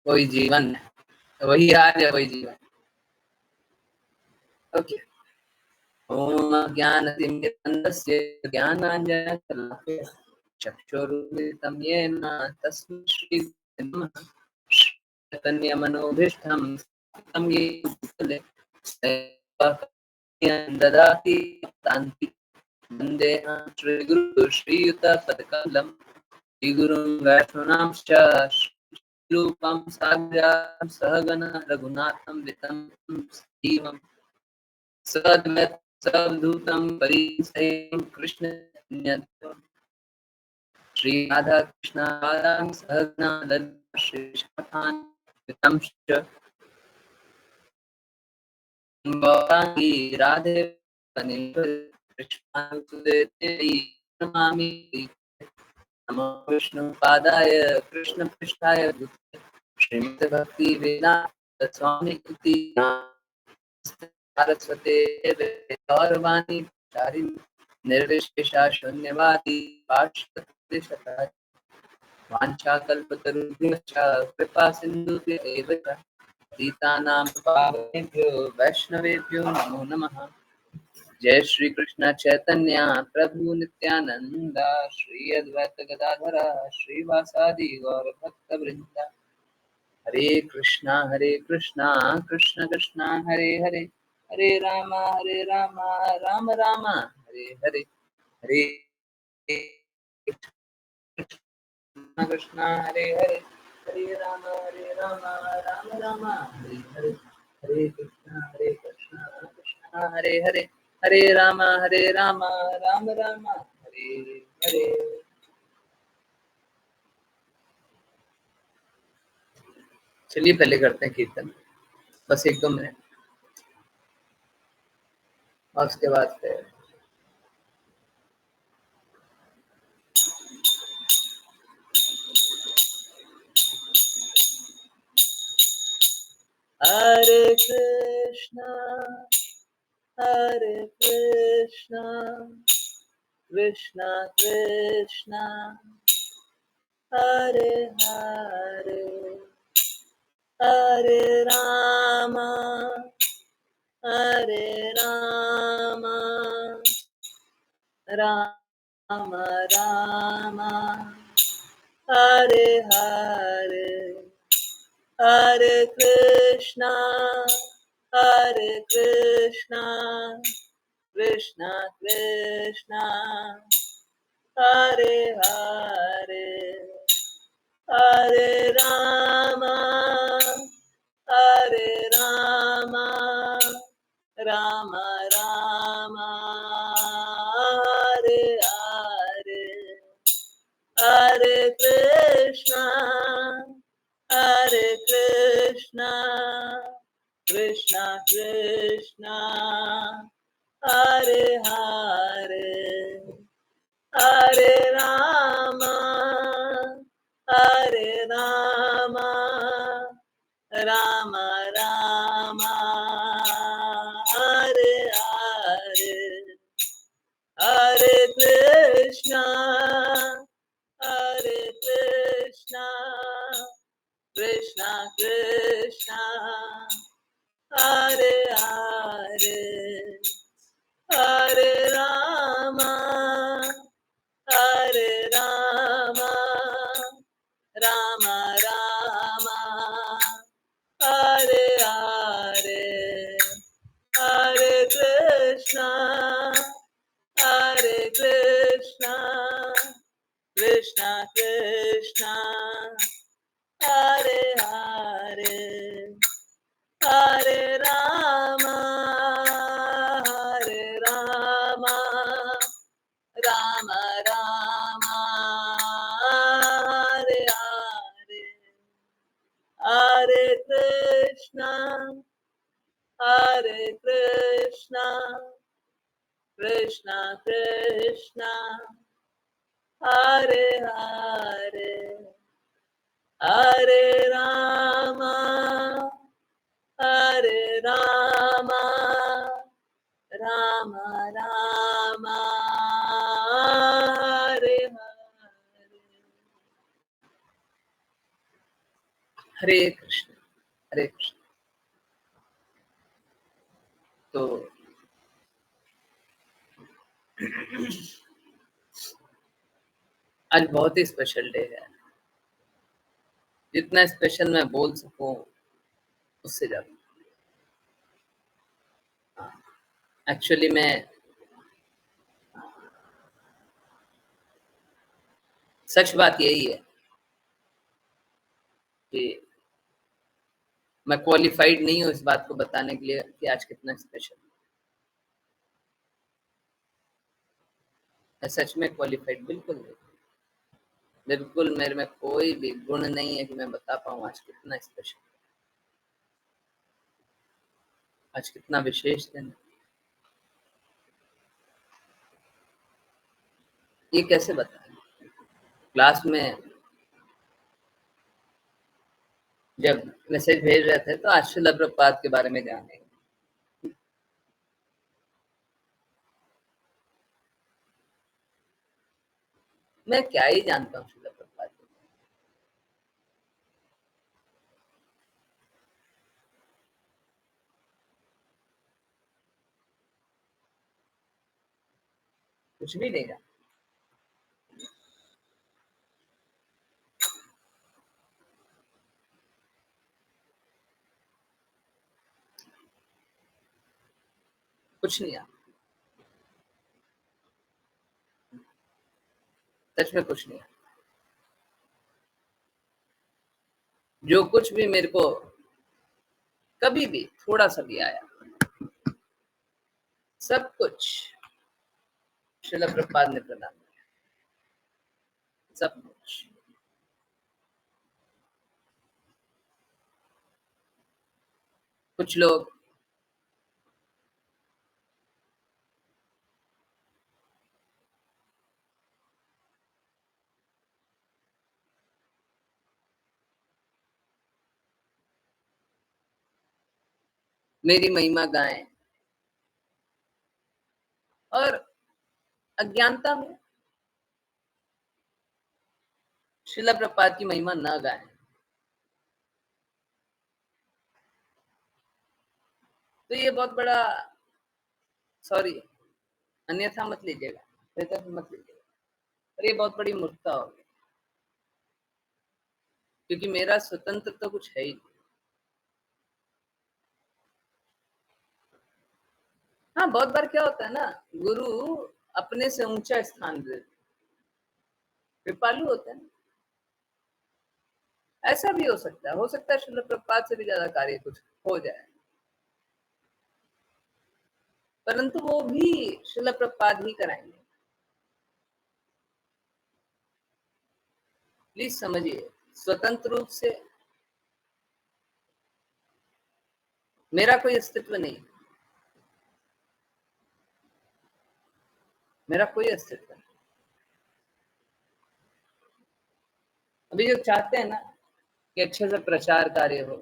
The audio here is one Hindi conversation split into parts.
वही जीवन है, वही राज है, वही जीवन। ओके। ओम ज्ञानतिमिरन्धस्य ज्ञानाञ्जनशलाकया चक्षुरुन्मिलितं येन तस्मै श्रीगुरवे नमः। चैतन्यमनोभीष्टं स्थापितं येन भूतले स्वयं ददाति तान्ति वन्देऽहं श्रीगुरुं श्रीयुतपदकमलं श्रीगुरुं वैष्णवांश्च श्रीरूपं साग्रजातं सहगण रघुनाथं वितं जीवं सद्वैत सवधूतं परिसेवं कृष्ण श्री राधा कृष्ण पादां सहगना ललिता श्री विशाखान् वितं गौरांगी राधे कृष्णानुसुते नमामि। नमो विष्णुपादाय कृष्णपृष्ठाय भूतले श्रीमद् भक्ति वेदांत स्वामी इति सारस्वते गौरवाणी चारिणी निर्विशेषा शून्यवादी पार्षद वाञ्छाकल्पतरुभ्यश्च कृपा सिन्धुभ्य एव च पतितानां पावनेभ्यो वैष्णवेभ्यो नमो नमः। जय श्री कृष्ण चैतन्य प्रभु नित्यानंद श्री अद्वैत गदाधर श्रीवासादि गौर भक्त वृंद। हरे कृष्णा कृष्ण कृष्णा हरे हरे, हरे राम राम राम हरे हरे, हरे कृष्णा हरे हरे, हरे राम राम राम हरे हरे, हरे कृष्णा कृष्णा हरे हरे, हरे राम राम राम हरे हरे। चलिए पहले करते हैं कीर्तन, बस 1-2 मिनट, और उसके बाद फिर हरे कृष्णा कृष्णा कृष्णा हरे हरे, हरे रामा राम राम हरे हरे, हरे कृष्णा कृष्णा कृष्णा हरे हरे, हरे रामा राम राम हरे हरे, हरे कृष्णा कृष्णा कृष्णा हरे हरे, हरे राम राम राम हरे हरे, हरे कृष्णा कृष्णा कृष्णा हरे हरे, हरे राम राम राम हरे हरे, हरे कृष्णा कृष्णा कृष्णा हरे हरे, हरे राम राम राम हरे हरे, हरे कृष्णा कृष्णा कृष्णा हरे हरे, हरे राम राम राम राम हरे हरे, हरे कृष्ण हरे कृष्ण। तो आज बहुत ही स्पेशल डे है। जितना स्पेशल मैं बोल सकूं उससे ज्यादा। एक्चुअली मैं सच बात यही है कि मैं क्वालिफाइड नहीं हूँ इस बात को बताने के लिए कि आज कितना स्पेशल है। मैं सच में क्वालिफाइड बिल्कुल नहीं। बिल्कुल मेरे में कोई भी गुण नहीं है कि मैं बता पाऊँ आज कितना स्पेशल, आज कितना विशेष दिन है। ये कैसे बताएं? क्लास में जब मैसेज भेज रहे थे तो आज शिला प्रपात के बारे में जाने, मैं क्या ही जानता हूँ शिला प्रपात के। कुछ भी नहीं जानता। कुछ नहीं आता। सच में कुछ नहीं आता। जो कुछ भी मेरे को कभी भी थोड़ा सा भी आया, सब कुछ शिला प्रपात ने प्रदान किया। सब कुछ। कुछ लोग मेरी महिमा गाएं और अज्ञानता में शिला प्रपात की महिमा न गाएं, तो ये बहुत बड़ा, सॉरी अन्यथा मत लीजिएगा, बेहतर मत लीजिएगा, पर ये बहुत बड़ी मूर्खता होगी। क्योंकि मेरा स्वतंत्र तो कुछ है ही नहीं। हाँ, बहुत बार क्या होता है ना, गुरु अपने से ऊंचा स्थान दे, कृपालु होते हैं। ऐसा भी हो सकता है शिला प्रपात से भी ज्यादा कार्य कुछ हो जाए, परंतु वो भी शिला प्रपात ही कराएंगे। प्लीज समझिए, स्वतंत्र रूप से मेरा कोई अस्तित्व नहीं, मेरा कोई अस्तित्व नहीं। अभी जो चाहते हैं ना कि अच्छे से प्रचार कार्य हो,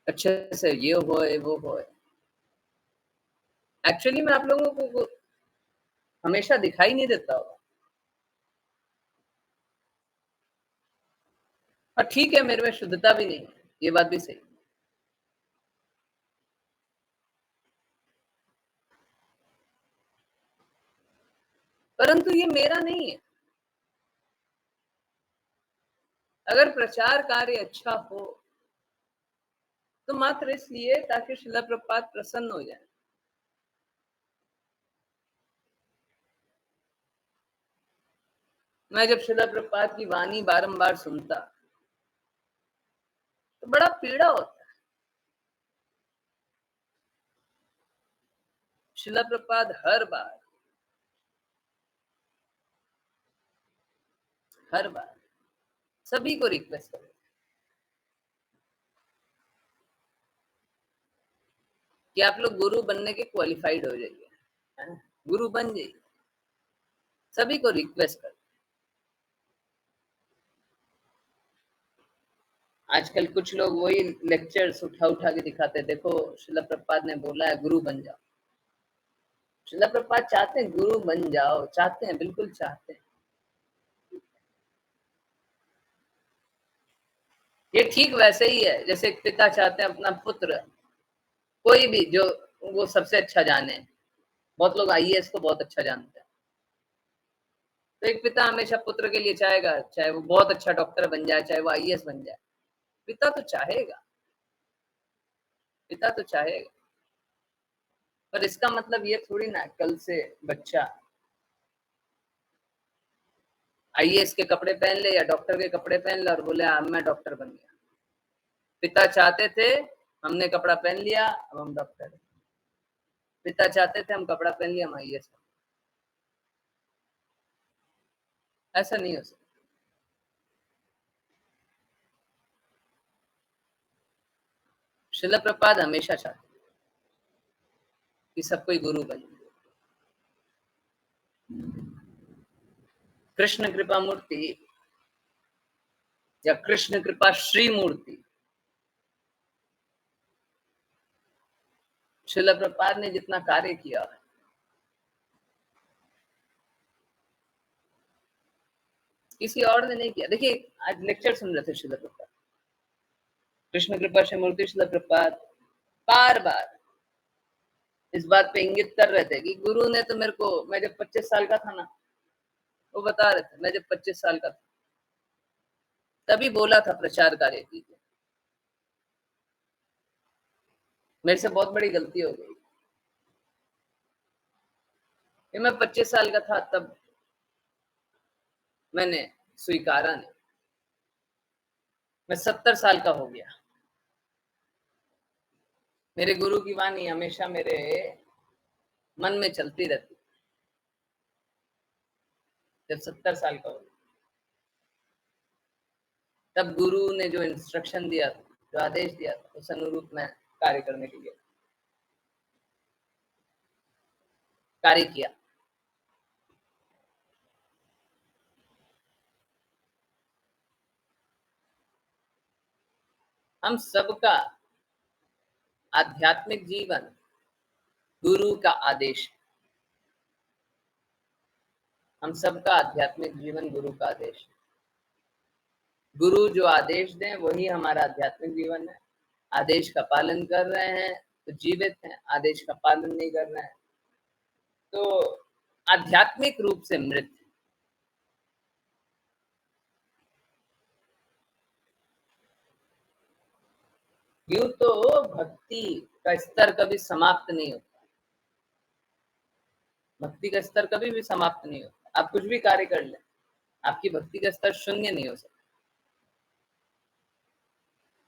अच्छे से ये होए वो होए, एक्चुअली में आप लोगों को वो हमेशा दिखाई नहीं देता होगा। और ठीक है, मेरे में शुद्धता भी नहीं है, ये बात भी सही, परंतु ये मेरा नहीं है। अगर प्रचार कार्य अच्छा हो तो मात्र इसलिए ताकि शिला प्रपात प्रसन्न हो जाए। मैं जब शिला प्रपात की वाणी बारंबार सुनता तो बड़ा पीड़ा होता। शिला प्रपात हर बार सभी को रिक्वेस्ट करें कि आप लोग गुरु बनने के क्वालिफाइड हो जाइए, है ना? गुरु बन जाइए, सभी को रिक्वेस्ट कर। आजकल कुछ लोग वही लेक्चर्स उठा उठा के दिखाते हैं, देखो शिला प्रपात ने बोला है गुरु बन जाओ। शिला प्रपात चाहते हैं गुरु बन जाओ, चाहते हैं, बिल्कुल चाहते हैं। ये ठीक वैसे ही है जैसे एक पिता चाहते हैं अपना पुत्र कोई भी जो वो सबसे अच्छा जाने। बहुत लोग आईएएस को बहुत अच्छा जानते हैं, तो एक पिता हमेशा पुत्र के लिए चाहेगा, चाहे वो बहुत अच्छा डॉक्टर बन जाए, चाहे वो आईएएस बन जाए, पिता तो चाहेगा, पिता तो चाहेगा। पर इसका मतलब ये थोड़ी ना कल से बच्चा आईएएस के कपड़े पहन ले या डॉक्टर के कपड़े पहन ले और बोले अब मैं डॉक्टर बन गया। पिता चाहते थे, हमने कपड़ा पहन लिया, अब हम डॉक्टर हैं। पिता चाहते थे, हम कपड़ा पहन लिया, हम आईएएस। ऐसा नहीं हो सकता। शिला प्रपात हमेशा चाहते कि सब कोई गुरु बने। कृष्ण कृपा मूर्ति या कृष्ण कृपा श्री मूर्ति शिला प्रपात ने जितना कार्य किया है, किसी और ने नहीं किया। देखिए आज लेक्चर सुन रहे थे शिला प्रपात, कृष्ण कृपा श्री मूर्ति शिला प्रपात बार बार इस बात पे इंगित कर रहे थे कि गुरु ने तो मेरे को, मैं जब 25 साल का था ना, वो बता रहे थे मैं जब 25 साल का था तभी बोला था प्रचार कार्य कीजिए। मेरे से बहुत बड़ी गलती हो गई कि मैं 25 साल का था तब मैंने स्वीकारा नहीं। मैं 70 साल का हो गया। मेरे गुरु की वाणी हमेशा मेरे मन में चलती रहती। जब 70 साल का हो गया तब गुरु ने जो इंस्ट्रक्शन दिया था, जो आदेश दिया था, उस अनुरूप मैं कार्य करने के लिए कार्य किया। हम सबका आध्यात्मिक जीवन गुरु का आदेश है। हम सबका आध्यात्मिक जीवन गुरु का आदेश है। गुरु जो आदेश दें वही हमारा आध्यात्मिक जीवन है। आदेश का पालन कर रहे हैं तो जीवित हैं, आदेश का पालन नहीं कर रहे हैं तो आध्यात्मिक रूप से मृत। यूं तो भक्ति का स्तर कभी समाप्त नहीं होता। भक्ति का स्तर कभी भी समाप्त नहीं होता। आप कुछ भी कार्य कर लें, आपकी भक्ति का स्तर शून्य नहीं हो सकता।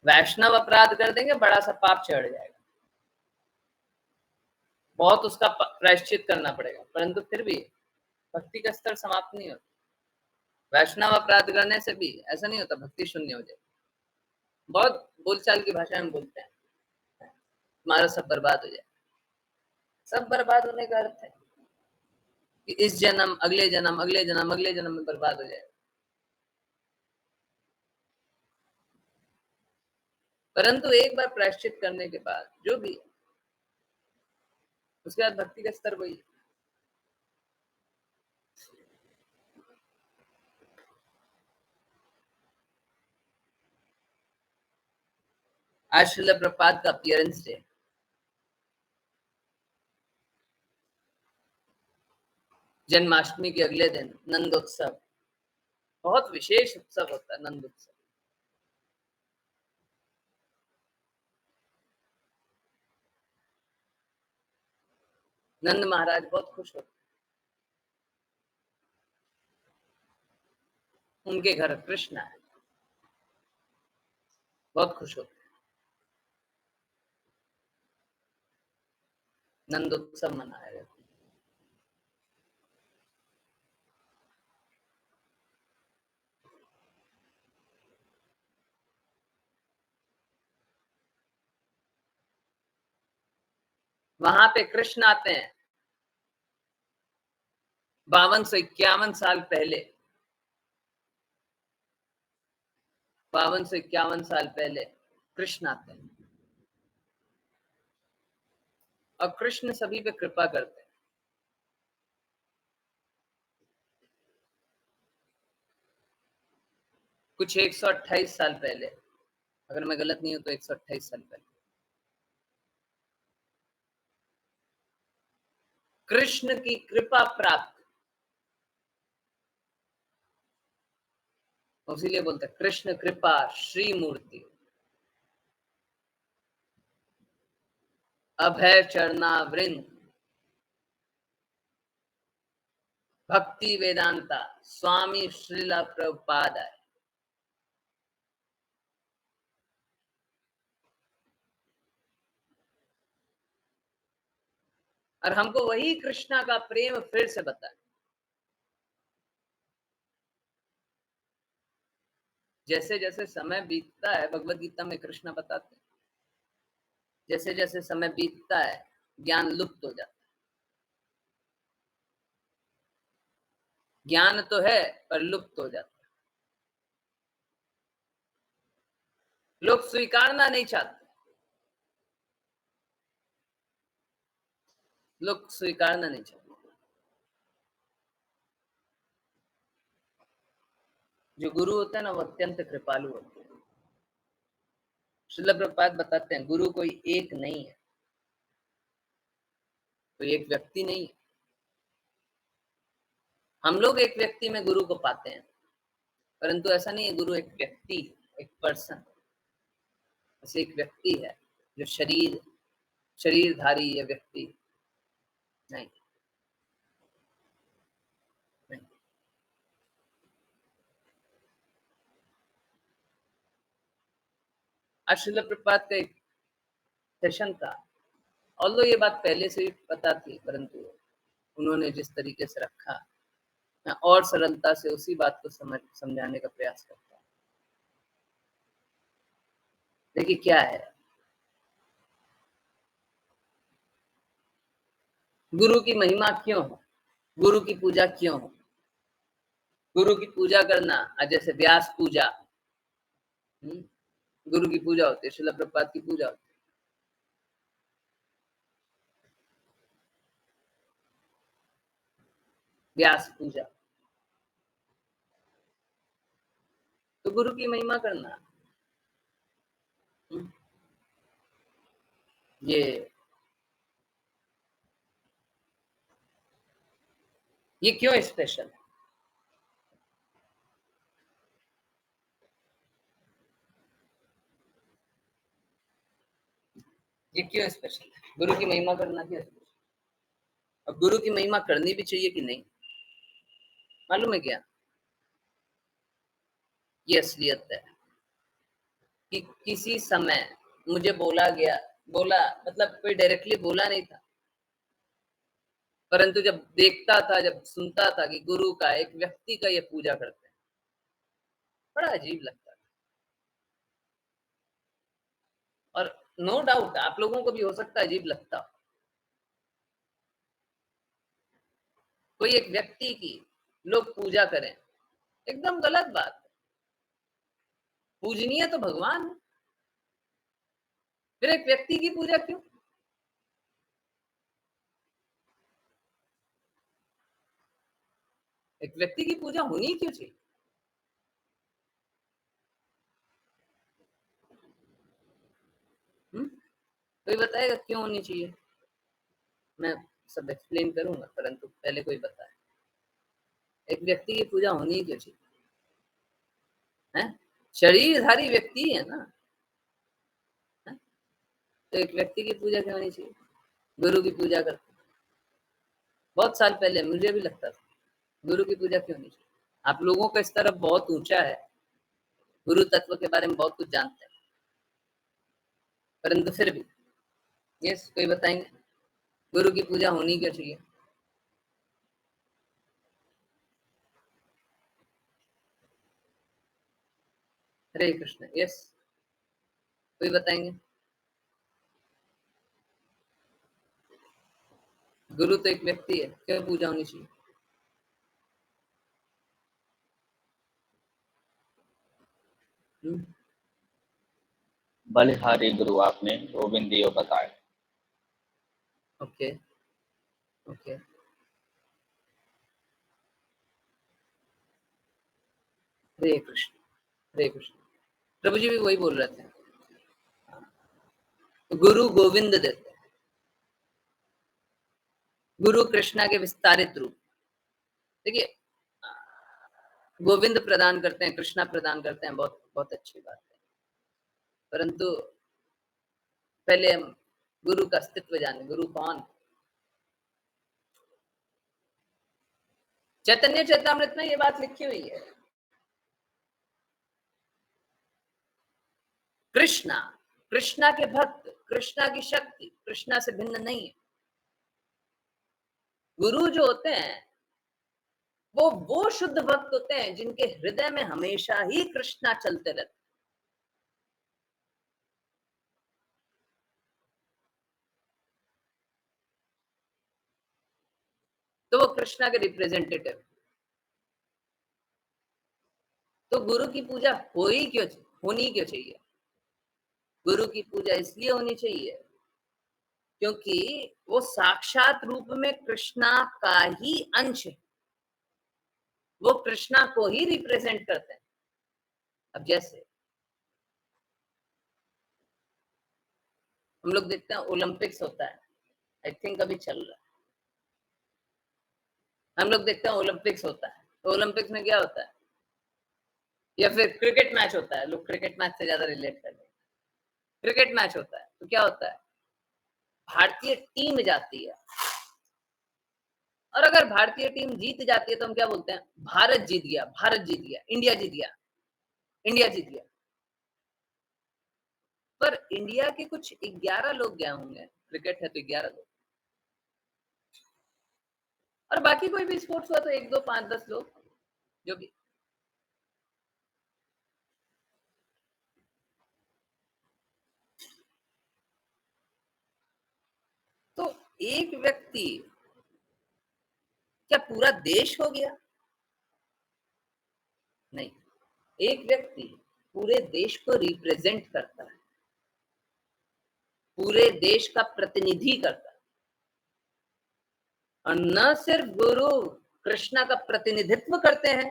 वैष्णव अपराध कर देंगे, बड़ा सा पाप चढ़ जाएगा, बहुत उसका प्रायश्चित करना पड़ेगा, परंतु फिर भी भक्ति का स्तर समाप्त नहीं होता। वैष्णव अपराध करने से भी ऐसा नहीं होता भक्ति शून्य हो जाए। बहुत बोलचाल की भाषा में बोलते हैं हमारा सब बर्बाद हो जाए। सब बर्बाद होने का अर्थ है कि इस जन्म, अगले जन्म, अगले जन्म, अगले जन्म में बर्बाद हो जाए। परंतु एक बार प्रायश्चित करने के बाद जो भी उसके बाद भक्ति का स्तर वही। आज शिला प्रपात का अपीयरेंस डे, जन्माष्टमी के अगले दिन नंदोत्सव, बहुत विशेष उत्सव होता है नंदोत्सव। नंद महाराज बहुत खुश होते, उनके घर कृष्ण है, बहुत खुश होते। नंदोत्सव मनाया जाता है। वहां पे कृष्ण आते हैं 5251 साल पहले। 5251 साल पहले कृष्ण आते हैं और कृष्ण सभी पे कृपा करते हैं। कुछ 128 साल पहले अगर मैं गलत नहीं हूं तो 128 साल पहले कृष्ण की कृपा प्राप्त, इसीलिए बोलते हैं कृष्ण कृपा श्री मूर्ति, अभय चरणावृंद, भक्ति वेदांता स्वामी श्रीला प्रभुपाद है। और हमको वही कृष्णा का प्रेम फिर से बताए। जैसे जैसे समय बीतता है, भगवत गीता में कृष्ण बताते हैं, जैसे जैसे समय बीतता है ज्ञान लुप्त हो जाता है। ज्ञान तो है पर लुप्त हो जाता है। लोग स्वीकारना नहीं चाहते, लोग स्वीकारना नहीं चाहते। जो गुरु होते हैं ना वो अत्यंत कृपालु होते हैं। श्रील प्रभुपाद बताते हैं गुरु कोई एक नहीं है, कोई एक व्यक्ति नहीं है। हम लोग एक व्यक्ति में गुरु को पाते हैं, परंतु ऐसा नहीं है। गुरु एक व्यक्ति, एक पर्सन, ऐसे एक व्यक्ति है जो शरीरधारी या व्यक्ति नहीं, नहीं। आज श्रील प्रभुपाद का एक सेशन था, ऑल्दो ये बात पहले से ही पता थी, परंतु उन्होंने जिस तरीके से रखा, मैं और सरलता से उसी बात को समझाने का प्रयास करता हूँ। देखिए क्या है, गुरु की महिमा क्यों हो, गुरु की पूजा क्यों हो। गुरु की पूजा करना, आज जैसे व्यास पूजा, गुरु की पूजा होती है, श्रील प्रभुपाद की पूजा होती है। व्यास पूजा तो गुरु की महिमा करना। हम्म, ये ये क्यों स्पेशल है, ये क्यों स्पेशल है, गुरु की महिमा करना क्यों स्पेशल। अब गुरु की महिमा करनी भी चाहिए कि नहीं, मालूम है क्या, ये असलियत है कि किसी समय मुझे बोला गया, बोला मतलब कोई डायरेक्टली बोला नहीं था, परंतु जब देखता था, जब सुनता था कि गुरु का एक व्यक्ति का ये पूजा करते हैं, बड़ा अजीब लगता था। और नो डाउट आप लोगों को भी हो सकता है अजीब लगता हो, कोई एक व्यक्ति की लोग पूजा करें, एकदम गलत बात है। पूजनीय तो भगवान है, फिर एक व्यक्ति की पूजा क्यों। एक व्यक्ति की पूजा होनी क्यों चाहिए। कोई बताएगा क्यों होनी चाहिए, मैं सब एक्सप्लेन करूंगा, परंतु पहले कोई बताए एक व्यक्ति की पूजा होनी क्यों चाहिए है। शरीरधारी व्यक्ति है ना, है? तो एक व्यक्ति की पूजा क्यों होनी चाहिए। गुरु की पूजा करते, बहुत साल पहले मुझे भी लगता था गुरु की पूजा क्यों नहीं चाहिए। आप लोगों का स्तर अब बहुत ऊंचा है, गुरु तत्व के बारे में बहुत कुछ जानते हैं, परंतु फिर भी यस कोई बताएंगे गुरु की पूजा होनी क्यों चाहिए। हरे कृष्ण, यस कोई बताएंगे। गुरु तो एक व्यक्ति है, क्यों पूजा होनी चाहिए। बलिहारी गुरु आपने गोविंदियो बताए। ओके ओके, हरे कृष्ण हरे कृष्ण। प्रभु जी भी वही बोल रहे थे, गुरु गोविंद देते हैं, गुरु कृष्णा के विस्तारित रूप। देखिए, गोविंद प्रदान करते हैं, कृष्णा प्रदान करते हैं, बहुत बहुत अच्छी बात है। परंतु पहले हम गुरु का अस्तित्व जाने, गुरु कौन? चैतन्य चैतामृत में ये बात लिखी हुई है। कृष्णा, कृष्णा के भक्त, कृष्णा की शक्ति कृष्णा से भिन्न नहीं है। गुरु जो होते हैं वो शुद्ध भक्त होते हैं जिनके हृदय में हमेशा ही कृष्णा चलते रहते। तो वो कृष्णा के रिप्रेजेंटेटिव। तो गुरु की पूजा होनी क्यों चाहिए? गुरु की पूजा इसलिए होनी चाहिए क्योंकि वो साक्षात रूप में कृष्णा का ही अंश है, वो कृष्णा को ही रिप्रेजेंट करते हैं। अब जैसे हम लोग देखते हैं ओलंपिक्स होता है, आई थिंक अभी चल रहा है। हम लोग देखते हैं ओलंपिक्स होता है, तो ओलंपिक्स में क्या होता है? या फिर क्रिकेट मैच होता है, लोग क्रिकेट मैच से ज्यादा रिलेट कर रहे हैं। क्रिकेट मैच होता है तो क्या होता है? भारतीय टीम जाती है, और अगर भारतीय टीम जीत जाती है तो हम क्या बोलते हैं? भारत जीत गया, भारत जीत गया, इंडिया जीत गया, इंडिया जीत गया। पर इंडिया के कुछ 11 लोग गए होंगे, क्रिकेट है तो 11 लोग, और बाकी कोई भी स्पोर्ट्स हुआ तो 1 2 5 10 लोग जो भी। तो एक व्यक्ति, क्या पूरा देश हो गया? नहीं, एक व्यक्ति पूरे देश को रिप्रेजेंट करता है, पूरे देश का प्रतिनिधि करता है। और न सिर्फ गुरु कृष्णा का प्रतिनिधित्व करते हैं,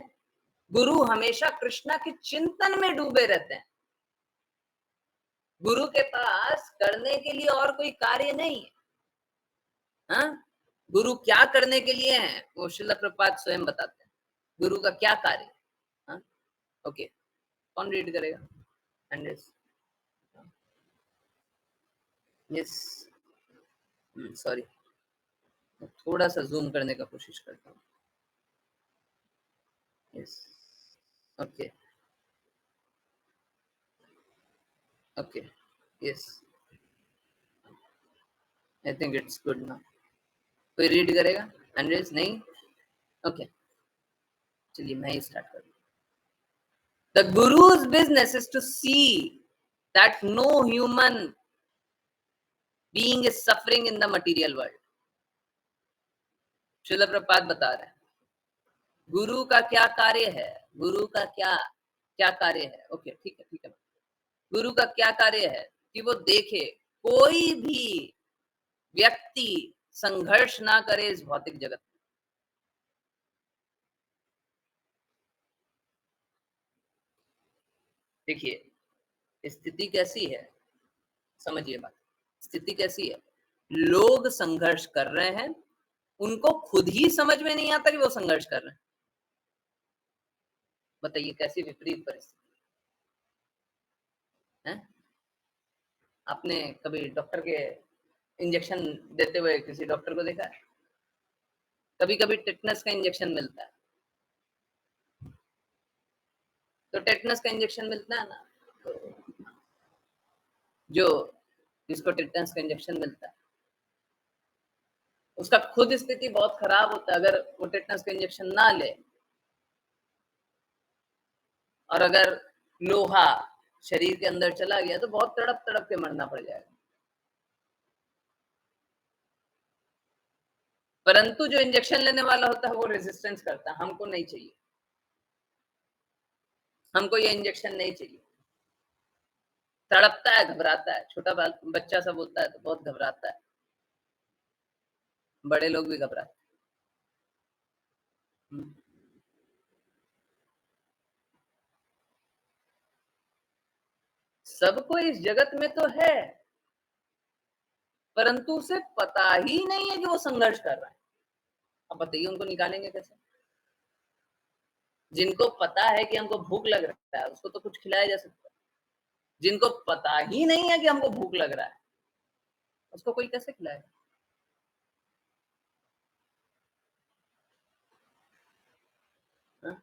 गुरु हमेशा कृष्णा के चिंतन में डूबे रहते हैं। गुरु के पास करने के लिए और कोई कार्य नहीं है। हाँ? गुरु क्या करने के लिए है वो श्रील प्रभुपाद स्वयं बताते हैं, गुरु का क्या कार्य। हाँ? ओके, कौन रीड करेगा? एंड्रेस। यस, सॉरी, थोड़ा सा जूम करने का कोशिश करता हूँ। Yes, okay, okay, yes, I think it's good ना। कोई रीड करेगा? एंड्रेस नहीं? ओके, चलिए मैं ही स्टार्ट कर। The guru's business is to see that no human being is suffering in the material world. Srila Prabhupada बता रहे हैं गुरु का क्या कार्य है, गुरु का क्या क्या कार्य है। ओके, ठीक है, ठीक है। गुरु का क्या कार्य है कि वो देखे कोई भी व्यक्ति संघर्ष ना करे इस भौतिक जगत में। देखिए स्थिति कैसी है, समझिए बात। स्थिति कैसी है? लोग संघर्ष कर रहे हैं, उनको खुद ही समझ में नहीं आता कि वो संघर्ष कर रहे हैं। बताइए कैसी विपरीत परिस्थिति है। आपने कभी डॉक्टर के इंजेक्शन देते हुए किसी डॉक्टर को देखा है? कभी कभी टेटनस का इंजेक्शन मिलता है, तो टेटनस का इंजेक्शन मिलता है ना, तो जो जिसको टेटनस का इंजेक्शन मिलता है उसका खुद स्थिति बहुत खराब होता है। अगर वो टेटनस का इंजेक्शन ना ले, और अगर लोहा शरीर के अंदर चला गया तो बहुत तड़प तड़प के मरना पड़ जाएगा। परंतु जो इंजेक्शन लेने वाला होता है वो रेजिस्टेंस करता है, हमको नहीं चाहिए, हमको ये इंजेक्शन नहीं चाहिए। तड़पता है, घबराता है, छोटा बच्चा सब होता है तो बहुत घबराता है, बड़े लोग भी घबराते हैं। सबको इस जगत में तो है, परंतु उसे पता ही नहीं है कि वो संघर्ष कर रहा है। अब बताइए उनको निकालेंगे कैसे? जिनको पता है कि हमको भूख लग रहा है उसको तो कुछ खिलाया जा सकता है। जिनको पता ही नहीं है कि हमको भूख लग रहा है उसको कोई कैसे खिलाएगा? हाँ?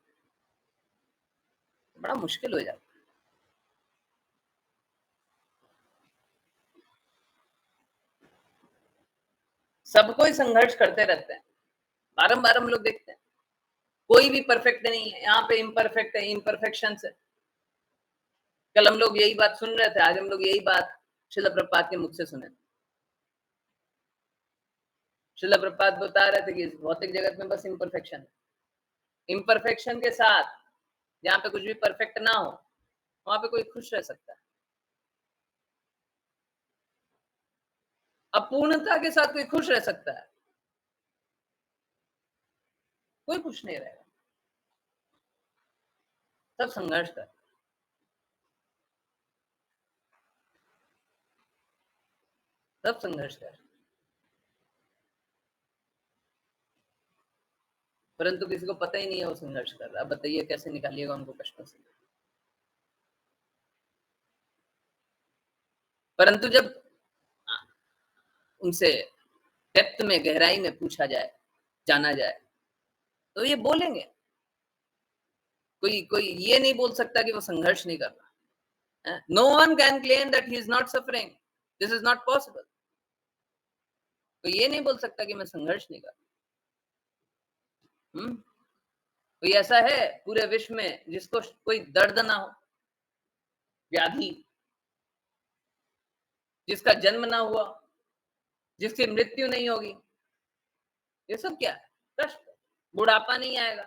बड़ा मुश्किल हो जाता है। सब कोई संघर्ष करते रहते हैं, बारंबार हम लोग देखते हैं। कोई भी परफेक्ट नहीं है, यहाँ पे इम्परफेक्ट है, इम्परफेक्शन है। कल हम लोग यही बात सुन रहे थे, आज हम लोग यही बात श्रील प्रभुपाद के मुख से सुने। श्रील प्रभुपाद बता रहे थे कि इस भौतिक जगत में बस इम्परफेक्शन है। इम्परफेक्शन के साथ जहाँ पे कुछ भी परफेक्ट ना हो वहां पे कोई खुश रह सकता है। अपूर्णता के साथ कोई खुश रह सकता है? कोई खुश नहीं रहेगा। सब संघर्ष कर, सब संघर्ष कर, परंतु किसी को पता ही नहीं है वो संघर्ष कर रहा है। अब बताइए कैसे निकालिएगा उनको कष्टों से? परंतु जब उनसे डेप्थ में, गहराई में पूछा जाए, जाना जाए, तो ये बोलेंगे। कोई कोई ये नहीं बोल सकता कि वो संघर्ष नहीं कर रहा। No one can claim that he is not suffering. This is not possible. कोई ये नहीं बोल सकता कि मैं संघर्ष नहीं कर रहा। कोई ऐसा है पूरे विश्व में जिसको कोई दर्द ना हो, व्याधि, जिसका जन्म ना हुआ, जिसकी मृत्यु नहीं होगी? ये सब क्या है? कष्ट। बुढ़ापा नहीं आएगा।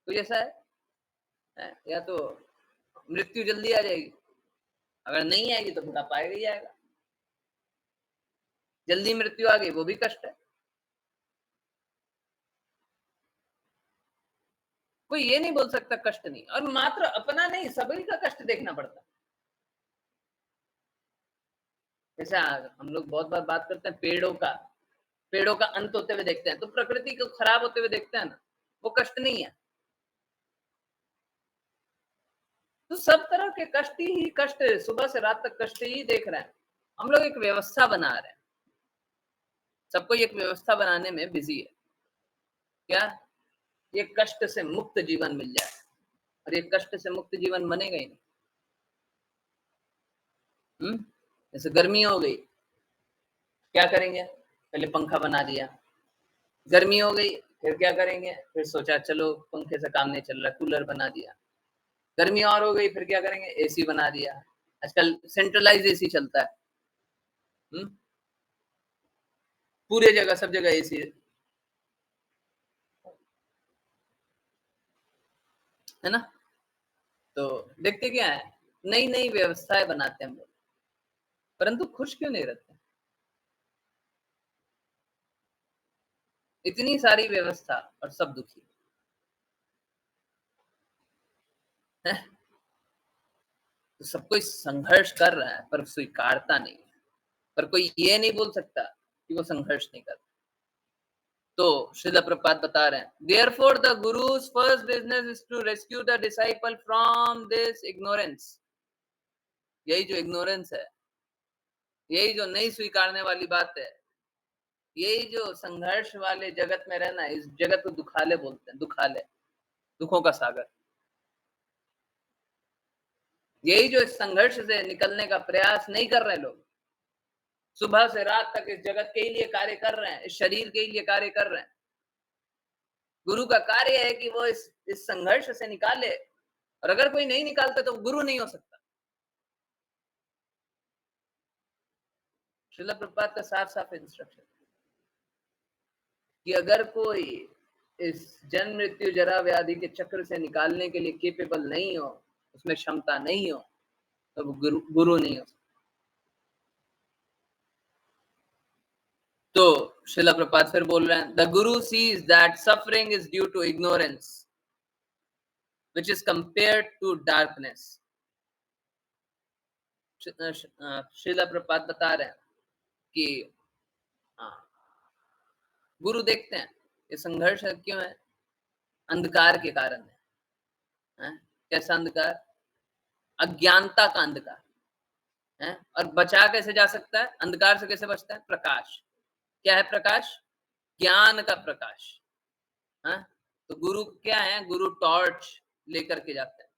कोई ऐसा है? या तो मृत्यु जल्दी आ जाएगी, अगर नहीं आएगी तो बुढ़ापा आएगा ही आएगा। जल्दी मृत्यु आ गई वो भी कष्ट है। कोई ये नहीं बोल सकता कष्ट नहीं, और मात्र अपना नहीं, सभी का कष्ट देखना पड़ता है। जैसे हम लोग बहुत बार बात करते हैं पेड़ों का अंत होते हुए देखते हैं, तो प्रकृति को खराब होते हुए देखते हैं ना, वो कष्ट नहीं है। तो सब तरह के कष्ट ही कष्ट, सुबह से रात तक कष्ट ही देख रहे हैं। हम लोग एक व्यवस्था बना रहे हैं, सबको एक व्यवस्था बनाने में बिजी है। क्या ये कष्ट से मुक्त जीवन मिल जाए? और ये कष्ट से मुक्त जीवन बनेगा ही नहीं। जैसे गर्मी हो गई, क्या करेंगे? पहले पंखा बना दिया। गर्मी हो गई, फिर क्या करेंगे? फिर सोचा चलो पंखे से काम नहीं चल रहा, कूलर बना दिया। गर्मी और हो गई, फिर क्या करेंगे? एसी बना दिया। आजकल सेंट्रलाइज एसी चलता है। हम्म पूरे जगह, सब जगह एसी है ना। तो देखते क्या है, नई नई व्यवस्थाएं बनाते हैं हम लोग, परंतु खुश क्यों नहीं रहते? इतनी सारी व्यवस्था और सब दुखी है। तो सब कोई संघर्ष कर रहा है पर स्वीकारता नहीं है। पर कोई ये नहीं बोल सकता कि वो संघर्ष नहीं करता। तो श्रील प्रभुपाद बता रहे हैं, therefore the guru's first business is to rescue the disciple from this ignorance. यही जो इग्नोरेंस है, यही जो नहीं स्वीकारने वाली बात है, यही जो संघर्ष वाले जगत में रहना है, इस जगत को दुखाले बोलते हैं। दुखाले, दुखों का सागर। यही जो इस संघर्ष से निकलने का प्रयास नहीं कर रहे लोग, सुबह से रात तक इस जगत के लिए कार्य कर रहे हैं, इस शरीर के लिए कार्य कर रहे हैं। गुरु का कार्य है कि वो इस संघर्ष से निकाले, और अगर कोई नहीं निकालता तो गुरु नहीं हो सकता। श्रील प्रभुपाद का साफ साफ इंस्ट्रक्शन कि अगर कोई इस जन्म मृत्यु जरा व्याधि के चक्र से निकालने के लिए केपेबल नहीं हो, उसमें क्षमता नहीं हो, तो वो गुरु नहीं हो सकता। तो श्रील प्रभुपाद फिर बोल रहे हैं, the guru sees that suffering is due to ignorance which is compared to darkness। Srila Prabhupada बता रहे हैं कि हाँ, गुरु देखते हैं ये संघर्ष क्यों है, अंधकार के कारण है? कैसा अंधकार? अज्ञानता का अंधकार है। और बचा कैसे जा सकता है, अंधकार से कैसे बचता है? प्रकाश। क्या है प्रकाश? ज्ञान का प्रकाश है। तो गुरु क्या है? गुरु टॉर्च लेकर के जाते हैं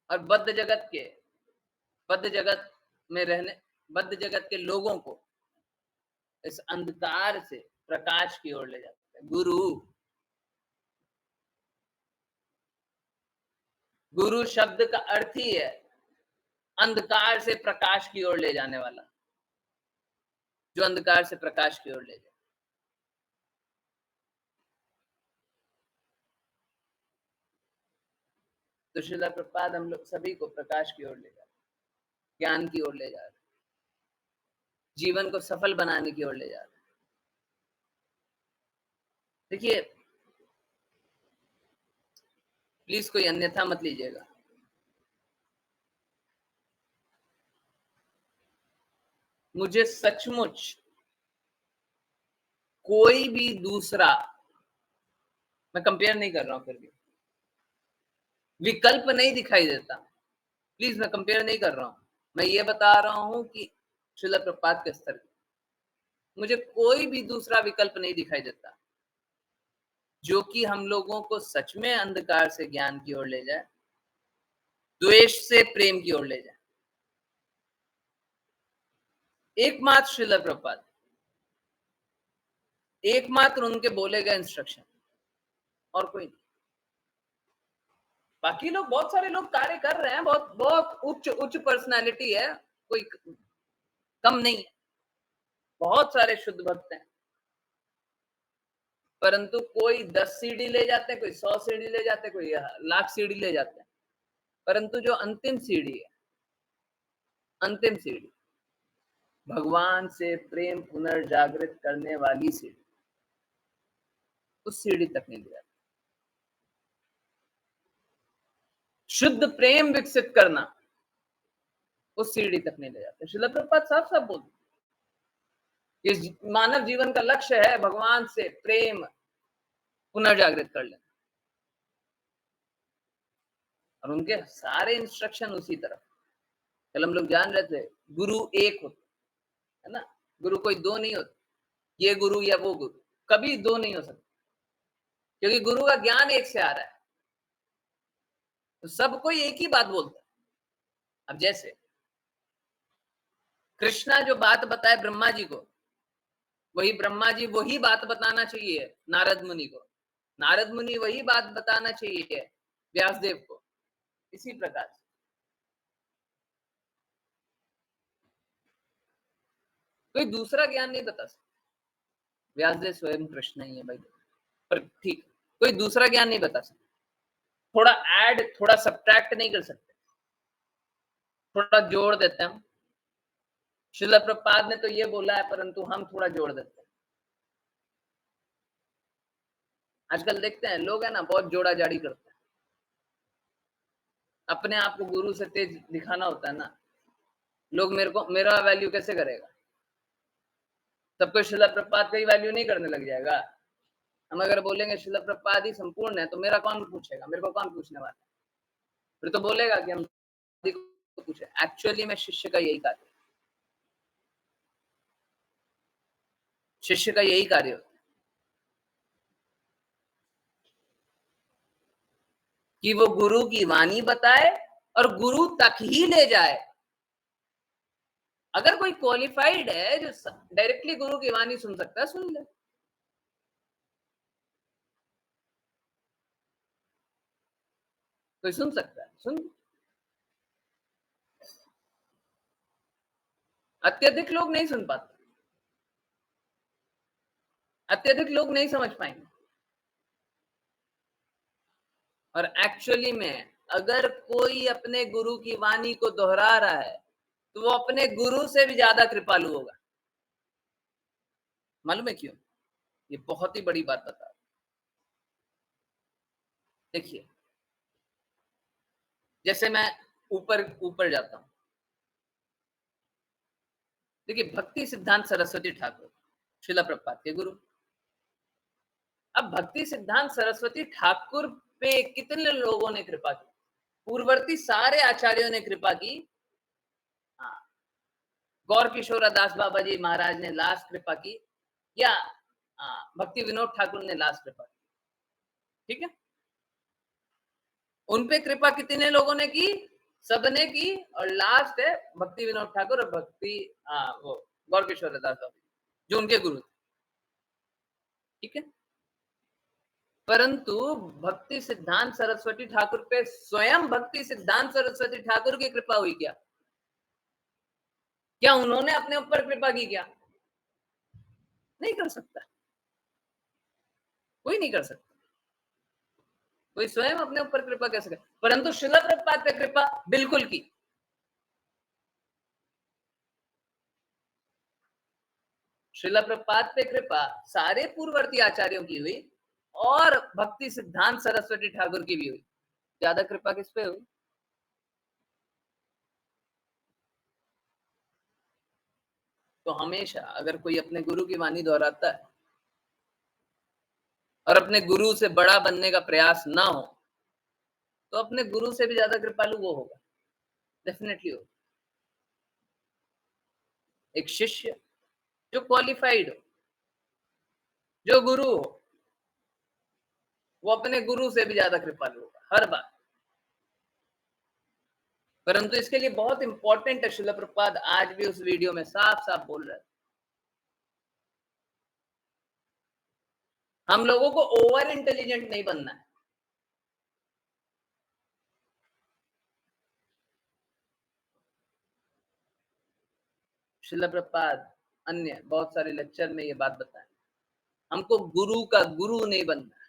और बद्ध जगत में रहने, बद्ध जगत के लोगों को इस अंधकार से प्रकाश की ओर ले जाते हैं। गुरु शब्द का अर्थ ही है अंधकार से प्रकाश की ओर ले जाने वाला, जो अंधकार से प्रकाश की ओर ले जाए। तो श्रील प्रभुपाद हम लोग सभी को प्रकाश की ओर ले जा रहे, ज्ञान की ओर ले जा रहे, जीवन को सफल बनाने की ओर ले जा रहे। देखिए, प्लीज कोई अन्यथा मत लीजिएगा। मुझे सचमुच कोई भी दूसरा, मैं कंपेयर नहीं कर रहा हूं, फिर भी विकल्प नहीं दिखाई देता। प्लीज, मैं कंपेयर नहीं कर रहा हूं, मैं ये बता रहा हूं कि श्रील प्रभुपाद के स्तर मुझे कोई भी दूसरा विकल्प नहीं दिखाई देता जो कि हम लोगों को सच में अंधकार से ज्ञान की ओर ले जाए, द्वेष से प्रेम की ओर ले जाए। एकमात्र श्रील प्रभुपाद, एकमात्र उनके बोले गए इंस्ट्रक्शन, और कोई नहीं। बाकी लोग, बहुत सारे लोग कार्य कर रहे हैं, बहुत बहुत उच्च उच्च पर्सनालिटी है, कोई कम नहीं है, बहुत सारे शुद्ध भक्त हैं, परंतु कोई 10 सीढ़ी ले जाते हैं, कोई 100 सीढ़ी ले जाते हैं, कोई लाख सीढ़ी ले जाते हैं, परंतु जो अंतिम सीढ़ी है, अंतिम सीढ़ी भगवान से प्रेम पुनर्जागृत करने वाली सीढ़ी, उस सीढ़ी तक नहीं ले जाते। शुद्ध प्रेम विकसित करना, उस सीढ़ी तक नहीं ले जाते। श्रील प्रभुपाद साफ साफ बोलते, इस मानव जीवन का लक्ष्य है भगवान से प्रेम पुनर्जागृत कर लेना, और उनके सारे इंस्ट्रक्शन उसी तरफ। कल हम लोग जान रहे थे गुरु एक होते है ना, गुरु कोई दो नहीं होते, ये गुरु या वो गुरु, कभी दो नहीं हो सकते, क्योंकि गुरु का ज्ञान एक से आ रहा है, तो सब कोई एक ही बात बोलता है। अब जैसे कृष्णा जो बात बताए ब्रह्मा जी को, वही ब्रह्मा जी वही बात बताना चाहिए नारद मुनि को, नारद मुनि वही बात बताना चाहिए व्यासदेव को, इसी प्रकार से। कोई दूसरा ज्ञान नहीं बता सकता, व्यासदेव स्वयं कृष्ण ही है भाई, पर ठीक, कोई दूसरा ज्ञान नहीं बता सकता, थोड़ा ऐड थोड़ा सब्ट्रैक्ट नहीं कर सकते, थोड़ा जोड़ देते हैं हम। श्रील प्रभुपाद ने तो ये बोला है, परंतु हम थोड़ा जोड़ देते हैं। आजकल देखते हैं लोग है ना, बहुत जोड़ा जाड़ी करते हैं, अपने आप को गुरु से तेज दिखाना होता है ना, लोग मेरा वैल्यू कैसे करेगा? सबको श्रील प्रभुपाद का ही वैल्यू नहीं करने लग जाएगा? हम अगर बोलेंगे श्रील प्रभुपाद ही संपूर्ण है, तो मेरा कौन पूछेगा, मेरे को कौन पूछने वाला है? फिर तो बोलेगा कि हम पूछे। एक्चुअली में शिष्य का यही कार्य, शिष्य का यही कार्य होता है कि वो गुरु की वाणी बताए और गुरु तक ही ले जाए। अगर कोई क्वालिफाइड है जो डायरेक्टली गुरु की वाणी सुन सकता है, सुन ले। कोई सुन सकता है, सुन। अत्यधिक लोग नहीं सुन पाते, अत्यधिक लोग नहीं समझ पाएंगे। और एक्चुअली में अगर कोई अपने गुरु की वाणी को दोहरा रहा है, तो वो अपने गुरु से भी ज्यादा कृपालु होगा। मालूम है क्यों? ये बहुत ही बड़ी बात बता। देखिए, जैसे मैं ऊपर ऊपर जाता हूं, देखिए, भक्ति सिद्धांत सरस्वती ठाकुर शिला प्रभुपाद के गुरु। अब भक्ति सिद्धांत सरस्वती ठाकुर पे कितने लोगों ने कृपा की? पूर्ववर्ती सारे आचार्यों ने कृपा की। हाँ, गौर किशोर दास बाबा जी महाराज ने लास्ट कृपा की, या भक्ति विनोद ठाकुर ने लास्ट कृपा की। ठीक है, उन पे कृपा कितने लोगों ने की? सबने की। और लास्ट है भक्ति विनोद ठाकुर और भक्ति वो गौर किशोर दास बाबा जी, जो उनके गुरु थे। ठीक है, परंतु भक्ति सिद्धांत सरस्वती ठाकुर पे स्वयं भक्ति सिद्धांत सरस्वती ठाकुर की कृपा हुई क्या? क्या उन्होंने अपने ऊपर कृपा की क्या? नहीं कर सकता, कोई नहीं कर सकता। कोई स्वयं अपने ऊपर कृपा कैसे करे? परंतु शिला प्रभुपाद पे कृपा बिल्कुल की। शिला प्रभुपाद पे कृपा सारे पूर्ववर्ती आचार्यों की हुई और भक्ति सिद्धांत सरस्वती ठाकुर की भी हुई। ज्यादा कृपा किस पे हुई? तो हमेशा अगर कोई अपने गुरु की वाणी दोहराता है और अपने गुरु से बड़ा बनने का प्रयास ना हो, तो अपने गुरु से भी ज्यादा कृपालु वो होगा, डेफिनेटली होगा। एक शिष्य जो क्वालिफाइड हो, जो गुरु हो, वो अपने गुरु से भी ज्यादा कृपालु होगा हर बार। परंतु इसके लिए बहुत इंपॉर्टेंट है, शिला प्रभुपाद आज भी उस वीडियो में साफ साफ बोल रहे हैं, हम लोगों को ओवर इंटेलिजेंट नहीं बनना है। शिला प्रभुपाद अन्य बहुत सारे लेक्चर में ये बात बताएं, हमको गुरु का गुरु नहीं बनना है।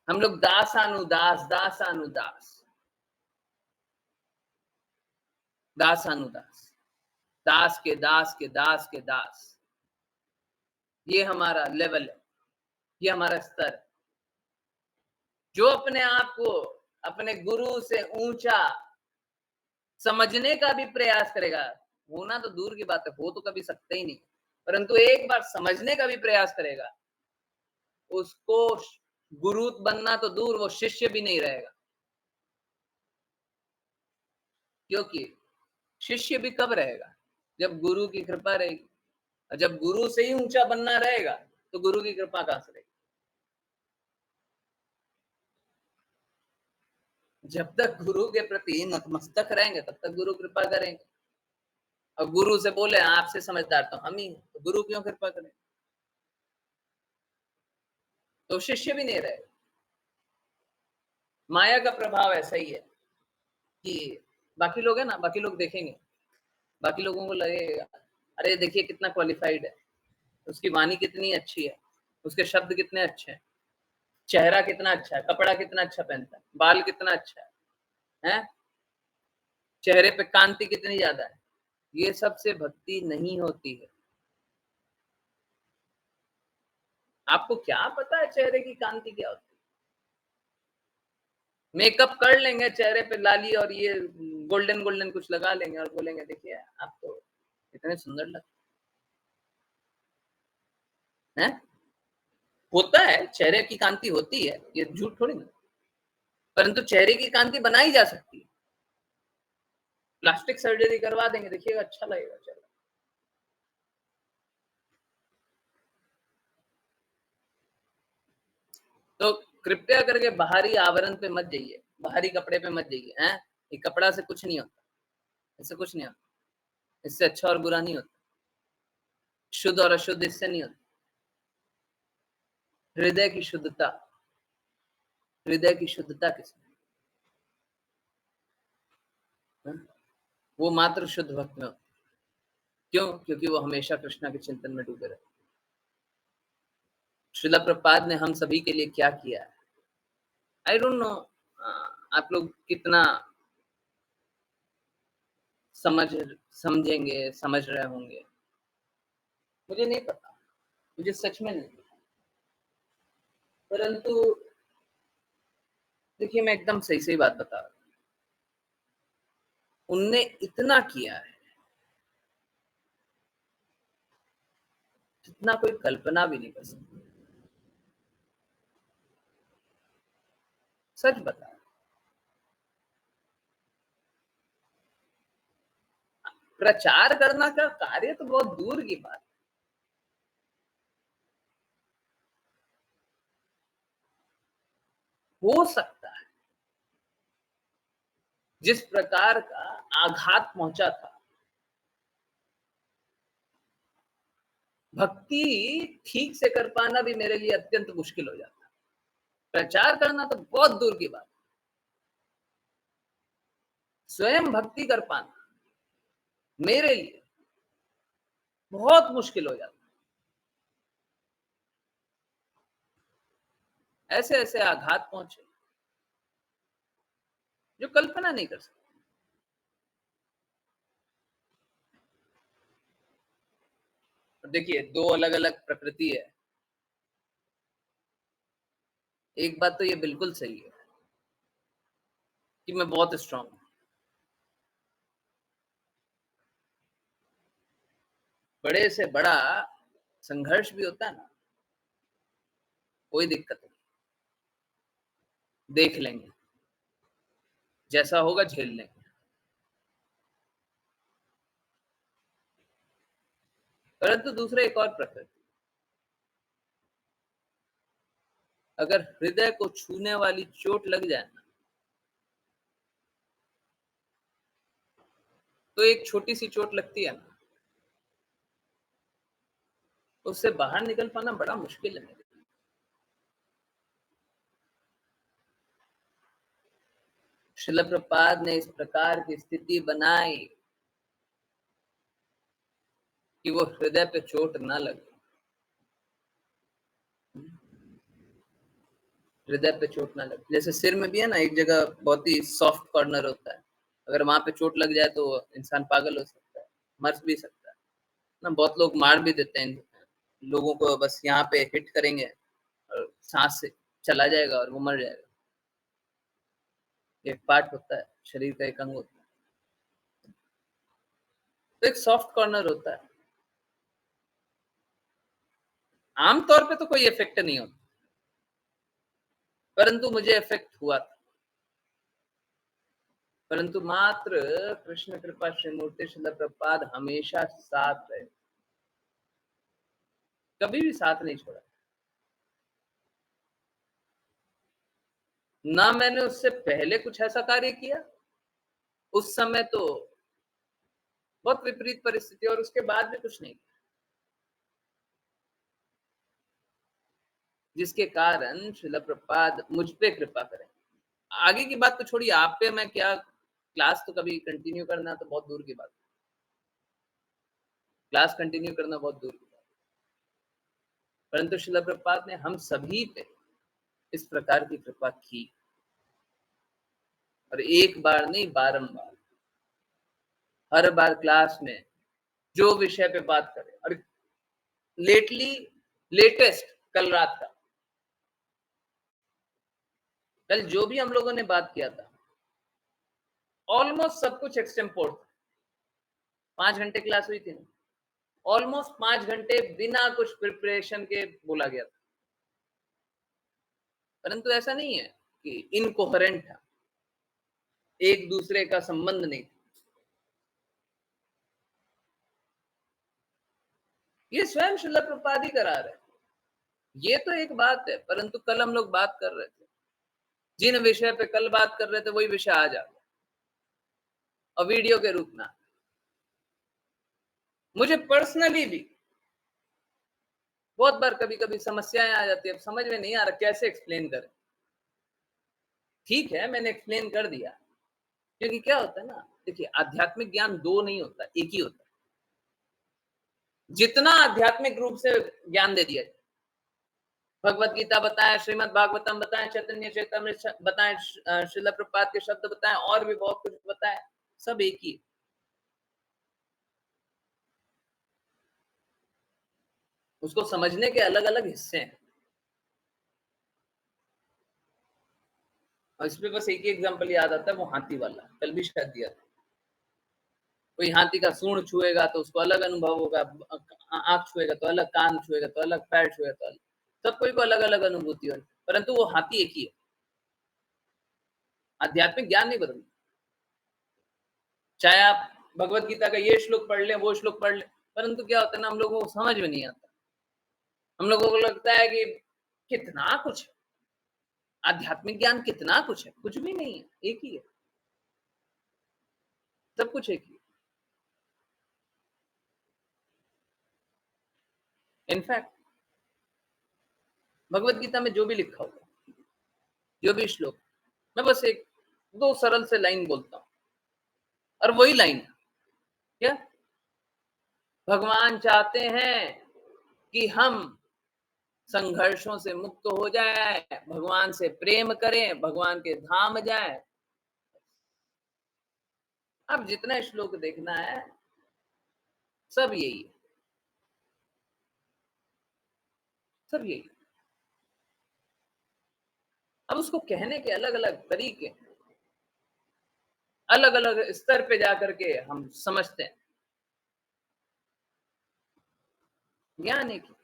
हम लोग दासानुदास दासानुदास दासानुदास, दास के दास के दास के दास, ये हमारा लेवल है, ये हमारा स्तर है। जो अपने आप को अपने गुरु से ऊंचा समझने का भी प्रयास करेगा, होना तो दूर की बात है, हो तो कभी सकता ही नहीं, परंतु एक बार समझने का भी प्रयास करेगा, उसको गुरु बनना तो दूर, वो शिष्य भी नहीं रहेगा। क्योंकि शिष्य भी कब रहेगा? जब गुरु की कृपा रहेगी। और जब गुरु से ही ऊंचा बनना रहेगा, तो गुरु की कृपा कहां से रहेगी? जब तक गुरु के प्रति नतमस्तक रहेंगे, तब तक गुरु कृपा करेंगे। और गुरु से बोले आपसे समझदार तो हम ही, तो गुरु क्यों कृपा करें? तो शिष्य भी नहीं रहेगा। माया का प्रभाव ऐसा ही है कि बाकी लोग है ना, बाकी लोग देखेंगे, बाकी लोगों को लगेगा अरे देखिए कितना क्वालिफाइड है, उसकी वाणी कितनी अच्छी है, उसके शब्द कितने अच्छे हैं, चेहरा कितना अच्छा है, कपड़ा कितना अच्छा पहनता है, बाल कितना अच्छा है, चेहरे पे कांति कितनी ज्यादा है। ये सब से भक्ति नहीं होती है। आपको क्या पता है चेहरे की कांति क्या होती है? मेकअप कर लेंगे, चेहरे पे लाली और ये गोल्डन गोल्डन कुछ लगा लेंगे और बोलेंगे देखिए आप तो इतने सुंदर लगते हैं। होता है, चेहरे की कांति होती है, ये झूठ थोड़ी ना। परंतु चेहरे की कांति बनाई जा सकती है। प्लास्टिक सर्जरी करवा देंगे, देखिएगा अच्छा लगेगा चेहरा। तो कृपया करके बाहरी आवरण पे मत जाइए, बाहरी कपड़े पे मत जाइए। हैं, ये कपड़ा से कुछ नहीं होता, इससे कुछ नहीं होता, इससे अच्छा और बुरा नहीं होता, शुद्ध और अशुद्ध इससे नहीं होता। हृदय की शुद्धता, हृदय की शुद्धता किसमें? वो मात्र शुद्ध भक्त में होती है। क्यों? क्योंकि वो हमेशा कृष्णा के चिंतन में डूबे रहते। श्रीला प्रभुपाद ने हम सभी के लिए क्या किया है, आई डोंट नो। आप लोग कितना समझ समझेंगे, समझ रहे होंगे, मुझे नहीं पता, मुझे सच में नहीं पता। परंतु देखिए, मैं एकदम सही सही बात बता रहा हूँ। उनने इतना किया है जितना कोई कल्पना भी नहीं कर सकता। सच बता, प्रचार करना का कार्य तो बहुत दूर की बात। हो सकता है जिस प्रकार का आघात पहुंचा था, भक्ति ठीक से कर पाना भी मेरे लिए अत्यंत मुश्किल हो जाता। प्रचार करना तो बहुत दूर की बात, स्वयं भक्ति कर पाना मेरे लिए बहुत मुश्किल हो जाता। ऐसे ऐसे आघात पहुंचे जो कल्पना नहीं कर सकते। देखिए, दो अलग अलग प्रकृति है। एक बात तो ये बिल्कुल सही है कि मैं बहुत स्ट्रांग हूं। बड़े से बड़ा संघर्ष भी होता है ना, कोई दिक्कत नहीं, देख लेंगे, जैसा होगा झेल लेंगे। परंतु दूसरा एक और प्रकृति, अगर हृदय को छूने वाली चोट लग जाए ना, तो एक छोटी सी चोट लगती है ना, उससे बाहर निकल पाना बड़ा मुश्किल है मेरे लिए। श्रील प्रभुपाद ने इस प्रकार की स्थिति बनाई कि वो हृदय पे चोट ना लगे। हृदय पे चोट ना लगे, जैसे सिर में भी है ना, एक जगह बहुत ही सॉफ्ट कॉर्नर होता है, अगर वहां पे चोट लग जाए तो इंसान पागल हो सकता है, मर भी सकता है ना। बहुत लोग मार भी देते हैं लोगों को, बस यहाँ पे हिट करेंगे और सांस से चला जाएगा और वो मर जाएगा। एक पार्ट होता है, शरीर का एक अंग होता है, तो एक सॉफ्ट कॉर्नर होता है। आमतौर पे तो कोई इफेक्ट नहीं होता, परंतु मुझे इफेक्ट हुआ था। परंतु मात्र कृष्ण कृपा श्री मूर्ति श्रील प्रभुपाद हमेशा साथ रहे, कभी भी साथ नहीं छोड़ा। ना मैंने उससे पहले कुछ ऐसा कार्य किया, उस समय तो बहुत विपरीत परिस्थिति, और उसके बाद भी कुछ नहीं, जिसके कारण श्रील प्रभुपाद मुझ पे कृपा करें। आगे की बात तो छोड़िए, आप पे मैं क्या, क्लास तो कभी कंटिन्यू करना तो बहुत दूर की बात, क्लास कंटिन्यू करना बहुत दूर की बात, परंतु श्रील प्रभुपाद ने हम सभी पे इस प्रकार की कृपा की, और एक बार नहीं, बारंबार, हर बार क्लास में जो विषय पे बात करें। और लेटली, लेटेस्ट कल रात का, कल जो भी हम लोगों ने बात किया था, ऑलमोस्ट सब कुछ एक्सटेम्पोर्ड था। 5 घंटे क्लास हुई थी ना, ऑलमोस्ट 5 घंटे बिना कुछ प्रिपरेशन के बोला गया था। परंतु ऐसा नहीं है कि इनकोहेरेंट था, एक दूसरे का संबंध नहीं था। ये स्वयं श्रील प्रभुपाद ही करा रहे। ये तो एक बात है, परंतु कल हम लोग बात कर रहे थे, जिन विषय पे कल बात कर रहे थे वही विषय आज आ गया और वीडियो के रूप में। मुझे पर्सनली भी बहुत बार कभी कभी समस्याएं आ जाती है, अब समझ में नहीं आ रहा कैसे एक्सप्लेन करें। ठीक है, मैंने एक्सप्लेन कर दिया, क्योंकि क्या होता है ना, देखिए, आध्यात्मिक ज्ञान दो नहीं होता, एक ही होता है। जितना आध्यात्मिक रूप से ज्ञान दे दिया, भगवत गीता बताएं, श्रीमद् भागवतम बताएं, चैतन्य चैतन्य बताएं, श्रील प्रभुपाद के शब्द बताएं, और भी बहुत कुछ बताएं, सब एक ही है। उसको समझने के अलग अलग हिस्से हैं। और इसमें बस एक ही एग्जांपल याद आता है, वो हाथी वाला, कल भी शायद दिया था। कोई हाथी का सूंड छुएगा तो उसको अलग अनुभव होगा, आंख छुएगा तो अलग, कान छुएगा तो अलग, पैर छुएगा तो अलग, सब कोई को अलग अलग अनुभूति होगी, परंतु वो हाथी एक ही है। आध्यात्मिक ज्ञान नहीं बदलता। चाहे आप भगवत गीता का ये श्लोक पढ़ लें, वो श्लोक पढ़ लें, परंतु क्या होता है ना, हम लोगों को समझ में नहीं आता। हम लोगों को लगता है कि कितना कुछ है, आध्यात्मिक ज्ञान कितना कुछ है, कुछ भी नहीं है, एक ही है, सब कुछ एक ही है। इनफैक्ट भगवत गीता में जो भी लिखा होगा, जो भी श्लोक, मैं बस एक दो सरल से लाइन बोलता हूं, और वही लाइन क्या भगवान चाहते हैं कि हम संघर्षों से मुक्त हो जाए, भगवान से प्रेम करें, भगवान के धाम जाएं। अब जितना श्लोक देखना है सब यही है, सब यही। अब उसको कहने के अलग अलग तरीके, अलग अलग स्तर पे जाकर के हम समझते हैं। ज्ञान एक ही।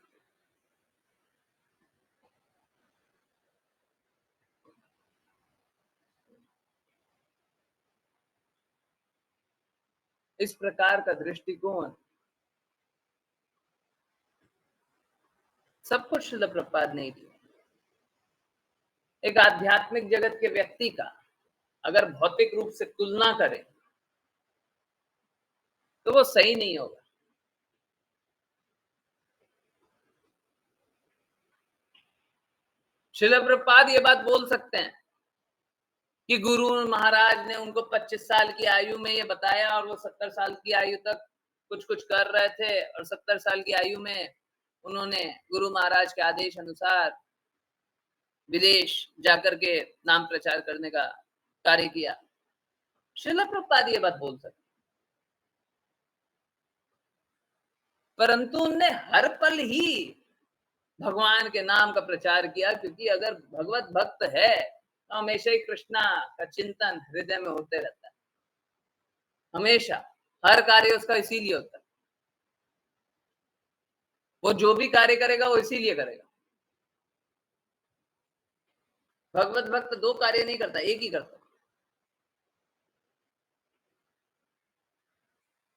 इस प्रकार का दृष्टिकोण सब कुछ शिल प्रपात नहीं दिया। एक आध्यात्मिक जगत के व्यक्ति का अगर भौतिक रूप से तुलना करें तो वो सही नहीं होगा। शिल प्रपात ये बात बोल सकते हैं कि गुरु महाराज ने उनको 25 साल की आयु में ये बताया और वो 70 साल की आयु तक कुछ कुछ कर रहे थे, और 70 साल की आयु में उन्होंने गुरु महाराज के आदेश अनुसार विदेश जाकर के नाम प्रचार करने का कार्य किया। शिल प्रभुपाद ये बात बोल सकते, परंतु उनने हर पल ही भगवान के नाम का प्रचार किया, क्योंकि अगर भगवत भक्त है तो हमेशा ही कृष्णा का चिंतन हृदय में होते रहता है, हमेशा हर कार्य उसका इसीलिए होता है। वो जो भी कार्य करेगा वो इसीलिए करेगा। भगवत भक्त दो कार्य नहीं करता, एक ही करता।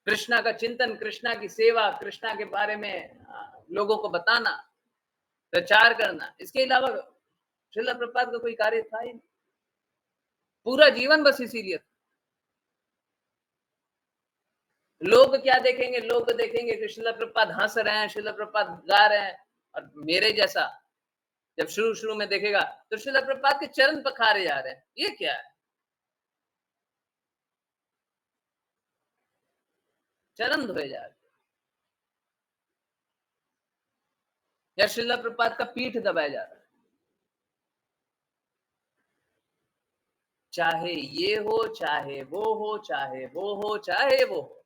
कृष्णा का चिंतन, कृष्णा की सेवा, कृष्णा के बारे में लोगों को बताना, प्रचार करना, इसके अलावा श्रील प्रभुपाद का कोई कार्य था ही नहीं। पूरा जीवन बस इसीलिए था। लोग क्या देखेंगे, लोग देखेंगे कि श्रील प्रभुपाद हंस रहे हैं, श्रील प्रभुपाद गा रहे हैं, और मेरे जैसा जब शुरू शुरू में देखेगा तो श्रील प्रभुपाद के चरण पखारे जा रहे हैं, ये क्या है, चरण धोए जा रहे, या श्रील प्रभुपाद का पीठ दबाया जा रहा है। चाहे ये हो, चाहे वो हो, चाहे वो हो, चाहे वो हो,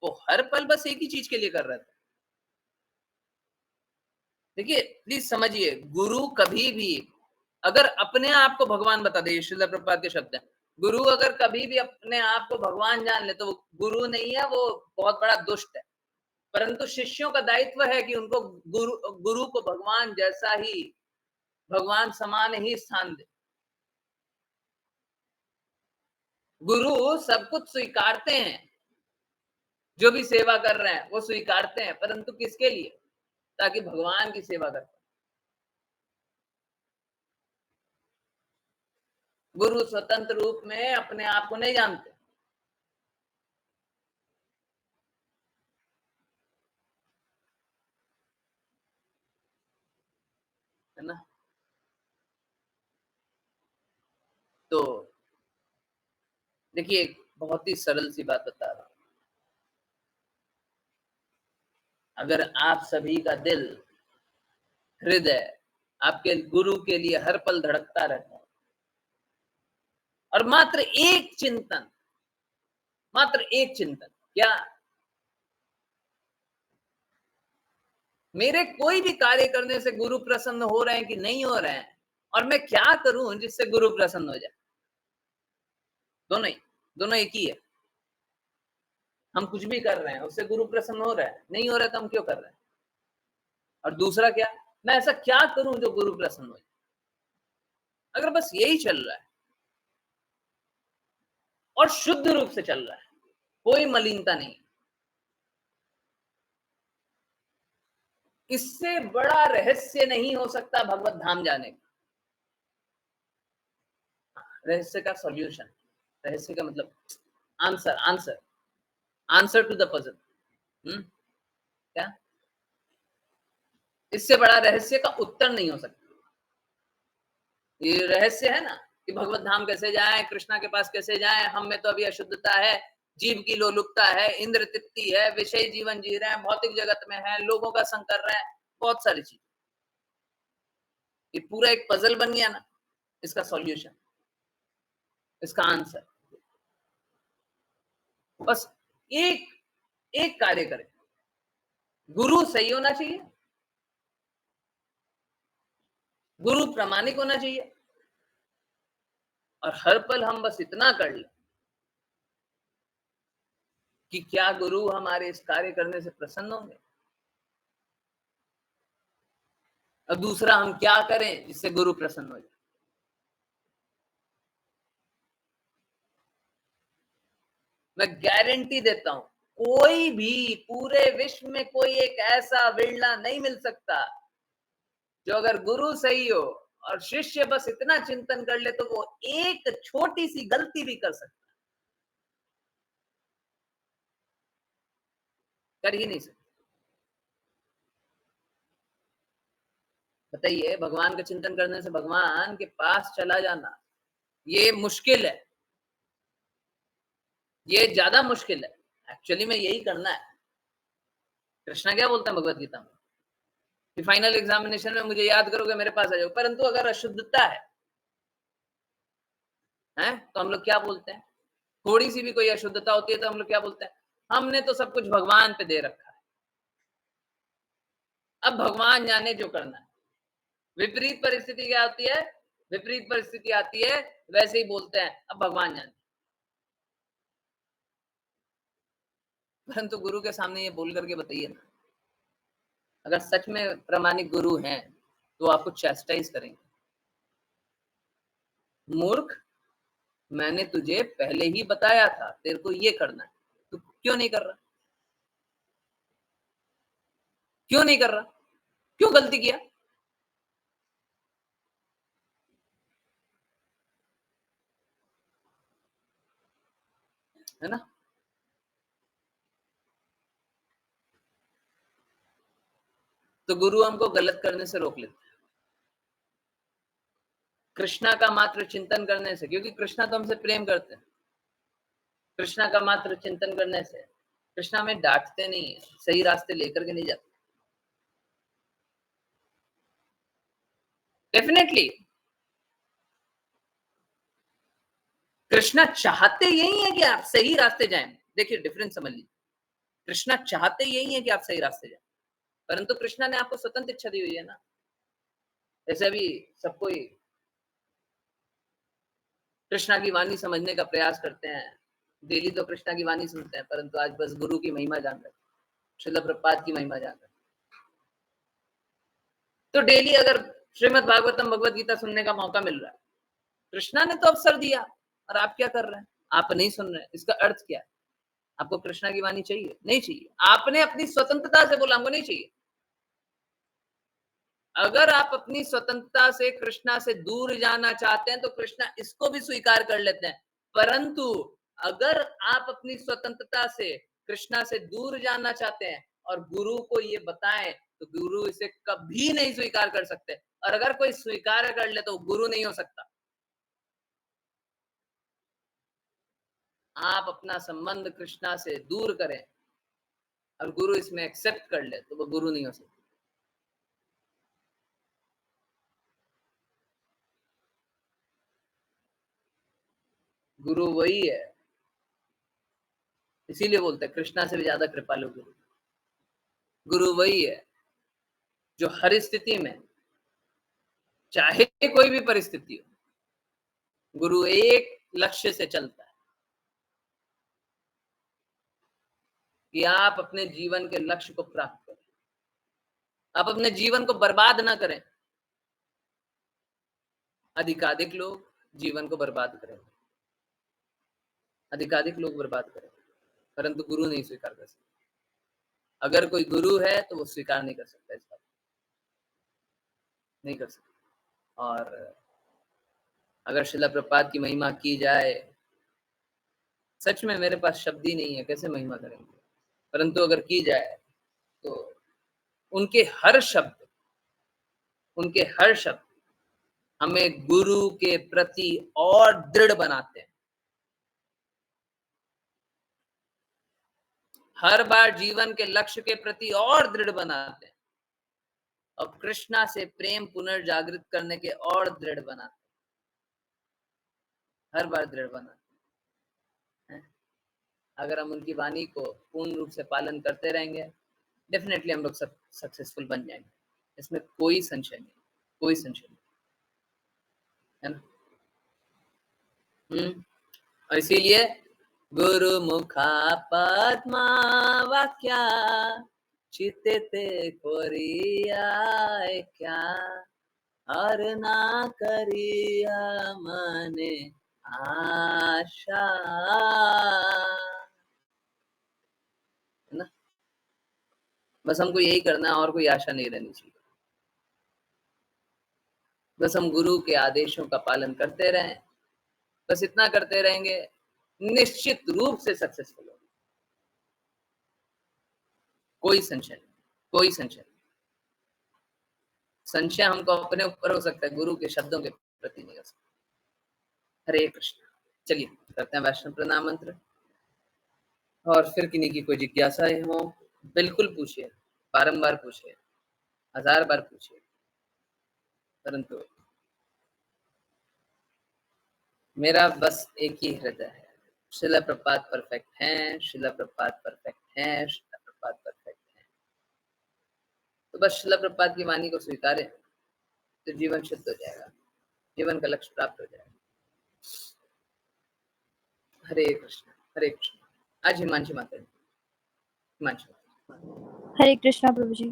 वो हर पल बस एक ही चीज के लिए कर रहे थे। देखिए प्लीज समझिए, गुरु कभी भी अगर अपने आप को भगवान बता दे, श्रील प्रभुपाद के शब्द हैं, गुरु अगर कभी भी अपने आप को भगवान जान ले तो वो गुरु नहीं है, वो बहुत बड़ा दुष्ट है। परंतु शिष्यों का दायित्व है कि उनको गुरु को भगवान जैसा ही, भगवान समान ही स्थान दे। गुरु सब कुछ स्वीकारते हैं, जो भी सेवा कर रहे हैं वो स्वीकारते हैं, परंतु किसके लिए, ताकि भगवान की सेवा कर। गुरु स्वतंत्र रूप में अपने आप को नहीं जानते, है ना। तो देखिए बहुत ही सरल सी बात बता रहा हूं, अगर आप सभी का दिल, हृदय आपके गुरु के लिए हर पल धड़कता रहता है, और मात्र एक चिंतन, मात्र एक चिंतन, क्या मेरे कोई भी कार्य करने से गुरु प्रसन्न हो रहे हैं कि नहीं हो रहे हैं, और मैं क्या करूं जिससे गुरु प्रसन्न हो जाए, दोनों ही, दोनों एक ही है। हम कुछ भी कर रहे हैं उससे गुरु प्रसन्न हो रहा है, नहीं हो रहा है तो हम क्यों कर रहे हैं? और दूसरा क्या, मैं ऐसा क्या करूं जो गुरु प्रसन्न हो जाए? अगर बस यही चल रहा है और शुद्ध रूप से चल रहा है, कोई मलिनता नहीं, इससे बड़ा रहस्य नहीं हो सकता भगवत धाम जाने का। रहस्य का सॉल्यूशन, रहस्य का मतलब answer, answer, answer to the puzzle. क्या, इससे बड़ा रहस्य का उत्तर नहीं हो सकता। ये रहस्य है ना कि भगवत धाम कैसे जाए, कृष्णा के पास कैसे जाए, हम में तो अभी अशुद्धता है, जीव की लोलुपता है, इंद्र तृप्ति है, विषय जीवन जी रहे हैं, भौतिक जगत में है, लोगों का संग कर रहे हैं, बहुत सारी चीज। ये पूरा एक पजल बन गया ना, इसका सॉल्यूशन, इसका आंसर बस एक एक कार्य करें, गुरु सही होना चाहिए, गुरु प्रामाणिक होना चाहिए, और हर पल हम बस इतना कर लें कि क्या गुरु हमारे इस कार्य करने से प्रसन्न होंगे, और दूसरा हम क्या करें जिससे गुरु प्रसन्न हो जाए। मैं गारंटी देता हूं, कोई भी पूरे विश्व में कोई एक ऐसा बिरला नहीं मिल सकता जो अगर गुरु सही हो और शिष्य बस इतना चिंतन कर ले तो वो एक छोटी सी गलती भी कर सकता, कर ही नहीं सकता। बताइए, भगवान का चिंतन करने से भगवान के पास चला जाना ये मुश्किल है, ये ज्यादा मुश्किल है। एक्चुअली में यही करना है। कृष्णा क्या बोलता है भगवत गीता में कि फाइनल एग्जामिनेशन में मुझे याद करोगे, मेरे पास आ जाओ। परंतु अगर अशुद्धता है तो हम लोग क्या बोलते हैं, थोड़ी सी भी कोई अशुद्धता होती है तो हम लोग क्या बोलते हैं, हमने तो सब कुछ भगवान पे दे रखा है, अब भगवान जाने जो करना है। विपरीत परिस्थिति क्या होती है, विपरीत परिस्थिति आती है, वैसे ही बोलते हैं अब भगवान जाने। परंतु गुरु के सामने ये बोल करके बताइए ना, अगर सच में प्रामाणिक गुरु हैं तो आपको चैस्टाइज करेंगे, मूर्ख मैंने तुझे पहले ही बताया था तेरे को ये करना है, तू क्यों नहीं कर रहा, क्यों नहीं कर रहा, क्यों गलती किया, है ना? तो गुरु हमको गलत करने से रोक लेते हैं, कृष्णा का मात्र चिंतन करने से, क्योंकि कृष्णा तो हमसे प्रेम करते हैं। कृष्णा का मात्र चिंतन करने से कृष्णा में डांटते नहीं है, सही रास्ते लेकर के नहीं जाते। डेफिनेटली कृष्णा चाहते यही है कि आप सही रास्ते जाएं। देखिए डिफरेंस समझ लीजिए, कृष्णा चाहते यही है कि आप सही रास्ते जाएं, परंतु कृष्णा ने आपको स्वतंत्र इच्छा दी हुई है ना। जैसे अभी सबको कृष्णा की वाणी समझने का प्रयास करते हैं, डेली तो कृष्णा की वाणी सुनते हैं, परंतु आज बस गुरु की महिमा जान रहे, श्रील प्रभुपाद की महिमा जान रहे। तो डेली अगर श्रीमद् भागवतम भगवत गीता सुनने का मौका मिल रहा है, कृष्णा ने तो अवसर दिया और आप क्या कर रहे हैं, आप नहीं सुन रहे हैं, इसका अर्थ क्या है? आपको कृष्णा की वाणी चाहिए? नहीं चाहिए। आपने अपनी स्वतंत्रता से बोला हमको नहीं चाहिए। अगर आप अपनी स्वतंत्रता से कृष्णा से दूर जाना चाहते हैं तो कृष्णा इसको भी स्वीकार कर लेते हैं, परंतु अगर आप अपनी स्वतंत्रता से कृष्णा से दूर जाना चाहते हैं और गुरु को ये बताएं तो गुरु इसे कभी नहीं स्वीकार कर सकते, और अगर कोई स्वीकार कर ले तो गुरु नहीं हो सकता। आप अपना संबंध कृष्णा से दूर करें और गुरु इसमें एक्सेप्ट कर ले तो वो गुरु नहीं हो सकता। गुरु वही है, इसीलिए बोलते हैं कृष्णा से भी ज्यादा कृपालु गुरु। गुरु वही है जो हर स्थिति में, चाहे कोई भी परिस्थिति हो, गुरु एक लक्ष्य से चलता है, कि आप अपने जीवन के लक्ष्य को प्राप्त करें, आप अपने जीवन को बर्बाद ना करें। अधिकाधिक लोग जीवन को बर्बाद करें, अधिकाधिक लोग बर्बाद करें, परंतु गुरु नहीं स्वीकार कर सकते। अगर कोई गुरु है तो वो स्वीकार नहीं कर सकता, इस बात नहीं कर सकता। और अगर श्रील प्रभुपाद की महिमा की जाए, सच में मेरे पास शब्द ही नहीं है, कैसे महिमा करेंगे, परंतु अगर की जाए तो उनके हर शब्द हमें गुरु के प्रति और दृढ़ बनाते हैं। हर बार जीवन के लक्ष्य के प्रति और दृढ़ बनाते हैं, और कृष्णा से प्रेम पुनर्जागृत करने के और दृढ़ बनाते हैं, हर बार दृढ़ बनाते हैं। अगर हम उनकी वाणी को पूर्ण रूप से पालन करते रहेंगे, डेफिनेटली हम लोग सक्सेसफुल बन जाएंगे, इसमें कोई संशय नहीं, कोई संशय नहीं, है ना। और इसीलिए गुरु मुखा पद्मा वाक्या चित्ते ते कोरिया क्या, हर ना करिया मने आशा, है ना। बस हमको यही करना है, और कोई आशा नहीं रहनी चाहिए। बस हम गुरु के आदेशों का पालन करते रहें, बस इतना करते रहेंगे, निश्चित रूप से सक्सेसफुल होंगे, कोई संशय नहीं, कोई संशय नहीं। संशय हमको अपने ऊपर हो सकता है, गुरु के शब्दों के प्रति नहीं हो सकता। हरे कृष्ण। चलिए करते हैं वैष्णव प्रणाम मंत्र, और फिर किन्हीं की कोई जिज्ञासाएं हो बिल्कुल पूछिए, बारंबार पूछिए, 1000 बार पूछिए, परंतु मेरा बस एक ही हृदय है, श्रील प्रभुपाद परफेक्ट हैं, श्रील प्रभुपाद परफेक्ट हैं, श्रील प्रभुपाद परफेक्ट हैं। तो बस श्रील प्रभुपाद की वाणी को स्वीकारें तो जीवन शुद्ध हो जाएगा, जीवन का लक्ष्य प्राप्त हो जाएगा। हरे कृष्ण, हरे कृष्ण। आज हिमांशी माता जी, हिमांशी हरे कृष्णा प्रभु जी।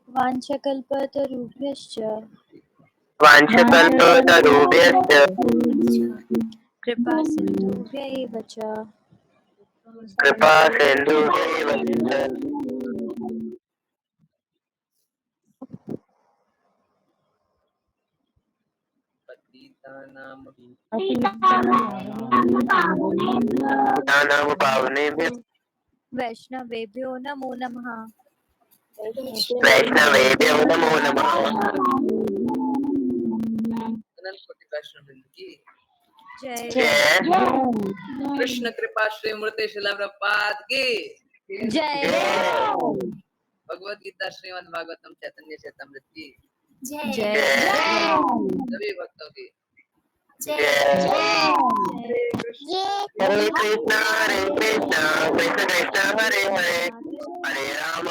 वाञ्छकल्पतरुभ्यश्च कृपा सिन्धुभ्य एव च वैष्णवेभ्यो नमो नमः। की जय कृष्ण कृपा श्री मूर्ति श्रील प्रभुपाद की जय भगवत गीता श्रीमद् भागवतम चैतन्य चैतन्य की जय सभी भक्तों की हरे कृष्णा कृष्ण कृष्ण हरे हरे, हरे राम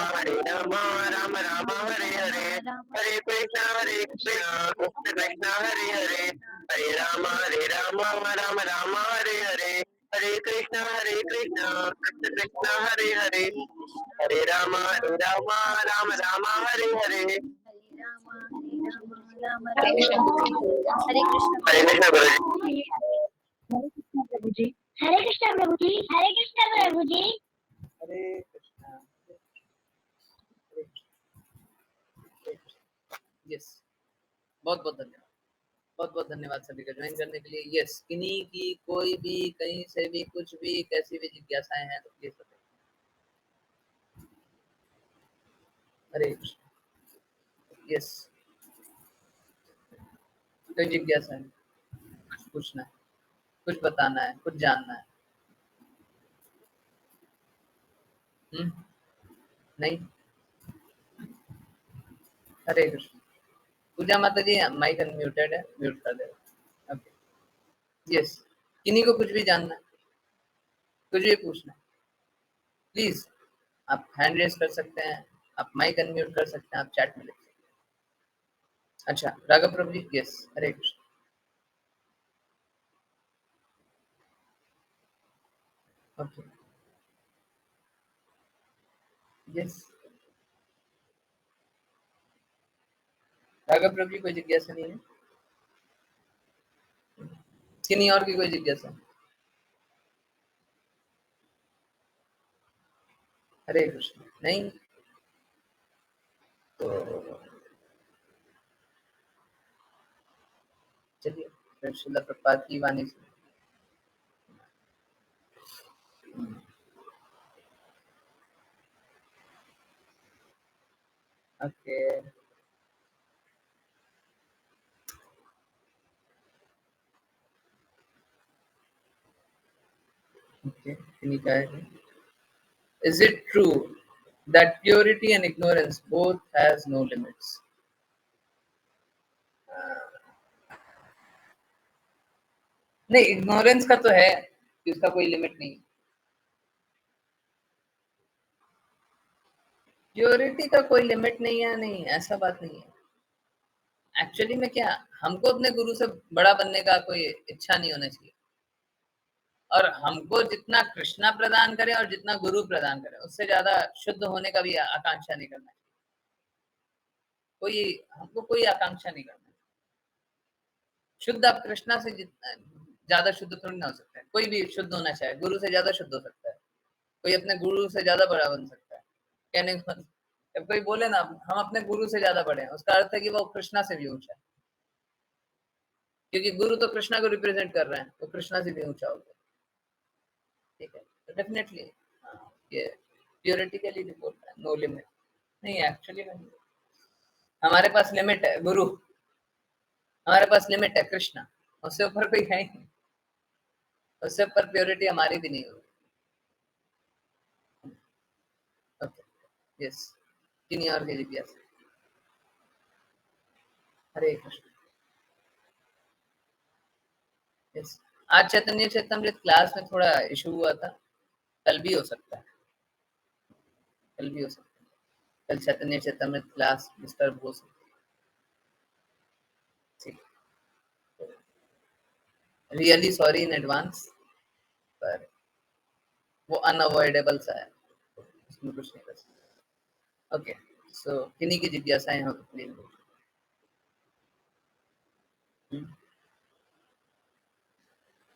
राम राम हरे हरे, हरे कृष्ण कृष्ण कृष्ण हरे हरे, हरे राम राम राम हरे हरे, हरे कृष्ण कृष्ण कृष्ण हरे हरे, हरे राम राम राम हरे हरे। हरे कृष्ण हरे कृष्ण प्रभु जी। हरे कृष्ण प्रभु जी। हरे कृष्ण प्रभु जी। हरे कृष्णा। यस, बहुत बहुत धन्यवाद, बहुत बहुत धन्यवाद सभी का ज्वाइन करने के लिए। यस, किन्हीं की कोई भी कहीं से भी कुछ भी कैसी भी जिज्ञासाएं हैं तो प्लीज बताइए। हरे कृष्ण। यस, कोई जिज्ञासा है, कुछ पूछना है, कुछ बताना है, कुछ जानना है? नहीं। हरे कृष्ण। पूजा माता जी माइक अनम्यूटेड है, म्यूट कर दे। ओके। यस, किन्हीं को कुछ भी जानना है, कुछ भी पूछना है, प्लीज आप हैंड रेस कर सकते हैं, आप माइक अनम्यूट कर सकते हैं, आप चैट में लिख सकते हैं। अच्छा, राघव प्रभु जी। यस, हरे कृष्ण। ओके, यस, राघव प्रभु की कोई जिज्ञासा नहीं है, किन्हीं और की कोई जिज्ञासा? हरे कृष्ण, नहीं तो चलिए फिर श्रील प्रभुपाद की वाणी से। ओके, ओके, किन्हीं का है? Is it true that purity and ignorance both has no limits? नहीं, इग्नोरेंस का तो है कि उसका कोई लिमिट नहीं। प्योरिटी का कोई लिमिट नहीं है, नहीं ऐसा बात नहीं है। एक्चुअली में क्या, हमको अपने गुरु से बड़ा बनने का कोई इच्छा नहीं होना चाहिए, और हमको जितना कृष्णा प्रदान करे और जितना गुरु प्रदान करे उससे ज्यादा शुद्ध होने का भी आकांक्षा नहीं करना चाहिए। हमको कोई आकांक्षा नहीं करना। शुद्ध आप कृष्णा से ज्यादा शुद्ध थोड़ी ना हो सकता है। कोई भी शुद्ध होना चाहे गुरु से ज्यादा शुद्ध हो सकता है, कोई अपने गुरु से ज्यादा बड़ा बन सकता है। कहने का मतलब, जब कोई बोले ना हम अपने गुरु से ज्यादा बड़े हैं, उसका अर्थ है कि वो कृष्णा से भी ऊंचा है, क्योंकि गुरु तो कृष्णा को रिप्रेजेंट कर रहे हैं, तो कृष्णा से भी ऊंचा होगा। ठीक है, तो डेफिनेटली ये प्योरिटी के लिए बोलता है नो लिमिट। नहीं, एक्चुअली हमारे पास लिमिट है गुरु, हमारे पास लिमिट है कृष्णा, उससे ऊपर कोई है ही नहीं, उससे ऊपर प्योरिटी हमारी भी नहीं होगी। ओके, यस, किन्हीं और की जिज्ञासा? हरे कृष्ण। यस, आज चैतन्य चैतन्यमृत क्लास में थोड़ा इशू हुआ था, कल भी हो सकता है, कल भी हो सकता है, कल चैतन्य चैतन्यमृत क्लास डिस्टर्ब हो सकती है। ठीक, रियली सॉरी इन एडवांस, पर वो अनअवॉइडेबल सा है, उसमें कुछ नहीं कर सकते। ओके, सो किन्हीं की जिज्ञासाएं हम प्लीज।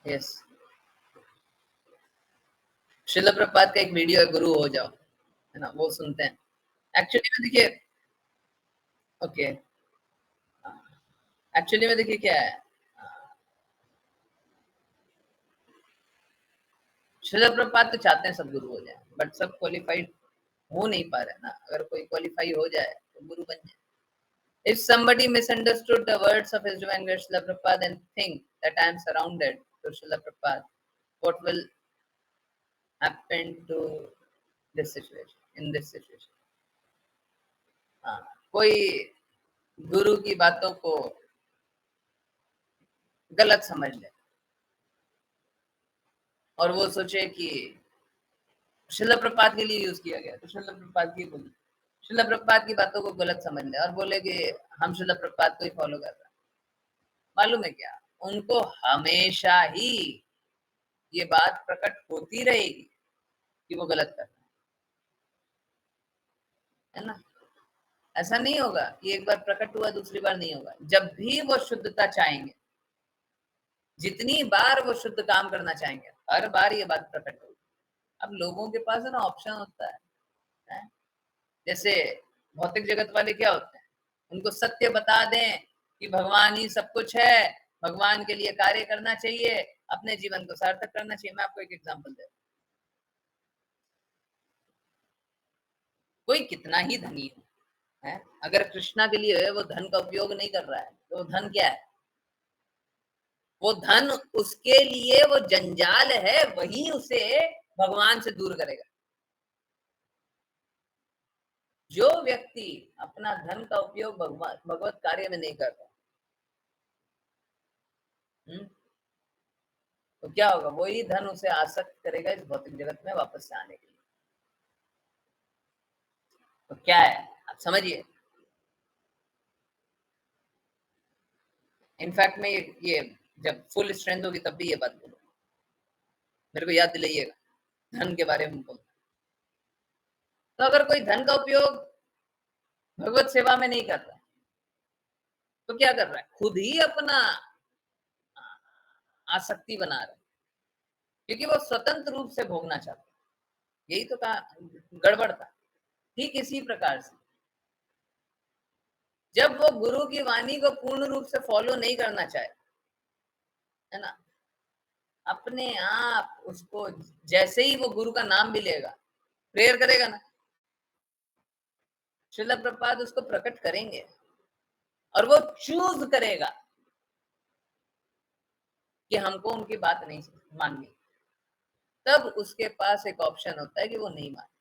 यस, श्रील प्रभुपाद का एक वीडियो है, गुरु हो जाओ, है ना, वो सुनते हैं। एक्चुअली में देखिए, ओके, एक्चुअली में देखिए क्या है, श्रील प्रभुपाद तो चाहते हैं सब गुरु हो जाए, बट सब क्वालिफाइड हो नहीं पा रहे ना। अगर कोई क्वालिफाई हो जाए तो गुरु बन जाए। If somebody misunderstood the words of His Divine Grace Srila Prabhupada and think that I am surrounded to Srila Prabhupada, what will happen to this situation? In this situation, हाँ, कोई गुरु की बातों को गलत समझ ले और वो सोचे कि श्रील प्रभुपाद के लिए यूज किया गया, तो श्रील प्रभुपाद की बोली, श्रील प्रभुपाद की बातों को गलत समझ ले और बोले कि हम श्रील प्रभुपाद को ही फॉलो कर रहे हैं। मालूम है क्या, उनको हमेशा ही ये बात प्रकट होती रहेगी कि वो गलत कर रहे है ना। ऐसा नहीं होगा कि एक बार प्रकट हुआ दूसरी बार नहीं होगा। जब भी वो शुद्धता चाहेंगे, जितनी बार वो शुद्ध काम करना चाहेंगे, हर बार ये बात प्रकट होगी। अब लोगों के पास है ना ऑप्शन होता है? जैसे भौतिक जगत वाले क्या होते हैं, उनको सत्य बता दें कि भगवान ही सब कुछ है, भगवान के लिए कार्य करना चाहिए, अपने जीवन को सार्थक करना चाहिए। मैं आपको एक एग्जांपल दे, कोई कितना ही धनी है, अगर कृष्णा के लिए वो धन का उपयोग नहीं कर रहा है तो वो धन क्या है? वो धन उसके लिए वो जंजाल है, वही उसे भगवान से दूर करेगा। जो व्यक्ति अपना धन का उपयोग भगवत कार्य में नहीं करता, तो क्या होगा? वही धन उसे आसक्त करेगा इस भौतिक जगत में वापस से आने के लिए। तो क्या है, आप समझिए। इनफैक्ट मैं ये जब फुल स्ट्रेंथ होगी तब भी ये बात बोलूंगा, मेरे को याद दिलाइएगा, धन के बारे में बोलूंगा। तो अगर कोई धन का उपयोग भगवत सेवा में नहीं करता तो क्या कर रहा है, खुद ही अपना आसक्ति बना रहा है, क्योंकि वो स्वतंत्र रूप से भोगना चाहता है। यही तो कहा गड़बड़ था। ठीक इसी प्रकार से जब वो गुरु की वाणी को पूर्ण रूप से फॉलो नहीं करना चाहे, है ना, अपने आप उसको जैसे ही वो गुरु का नाम भी लेगा, प्रेयर करेगा ना, श्रील प्रभुपाद उसको प्रकट करेंगे और वो चूज करेगा कि हमको उनकी बात नहीं माननी। तब उसके पास एक ऑप्शन होता है कि वो नहीं माने।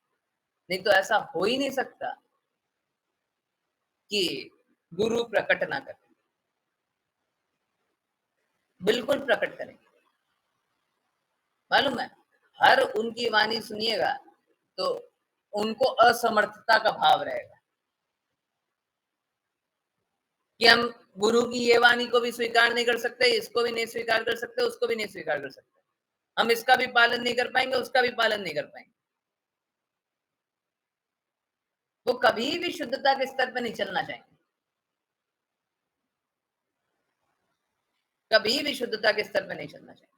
नहीं तो ऐसा हो ही नहीं सकता कि गुरु प्रकट ना करे, बिल्कुल प्रकट करेंगे। मालूम है, हर उनकी वाणी सुनिएगा तो उनको असमर्थता का भाव रहेगा कि हम गुरु की ये वाणी को भी स्वीकार नहीं कर सकते, इसको भी नहीं स्वीकार कर सकते, उसको भी नहीं स्वीकार कर सकते, हम इसका भी पालन नहीं कर पाएंगे, उसका भी पालन नहीं कर पाएंगे। वो कभी भी शुद्धता के स्तर पर नहीं चलना चाहेंगे, कभी भी शुद्धता के स्तर पर नहीं चलना चाहिए।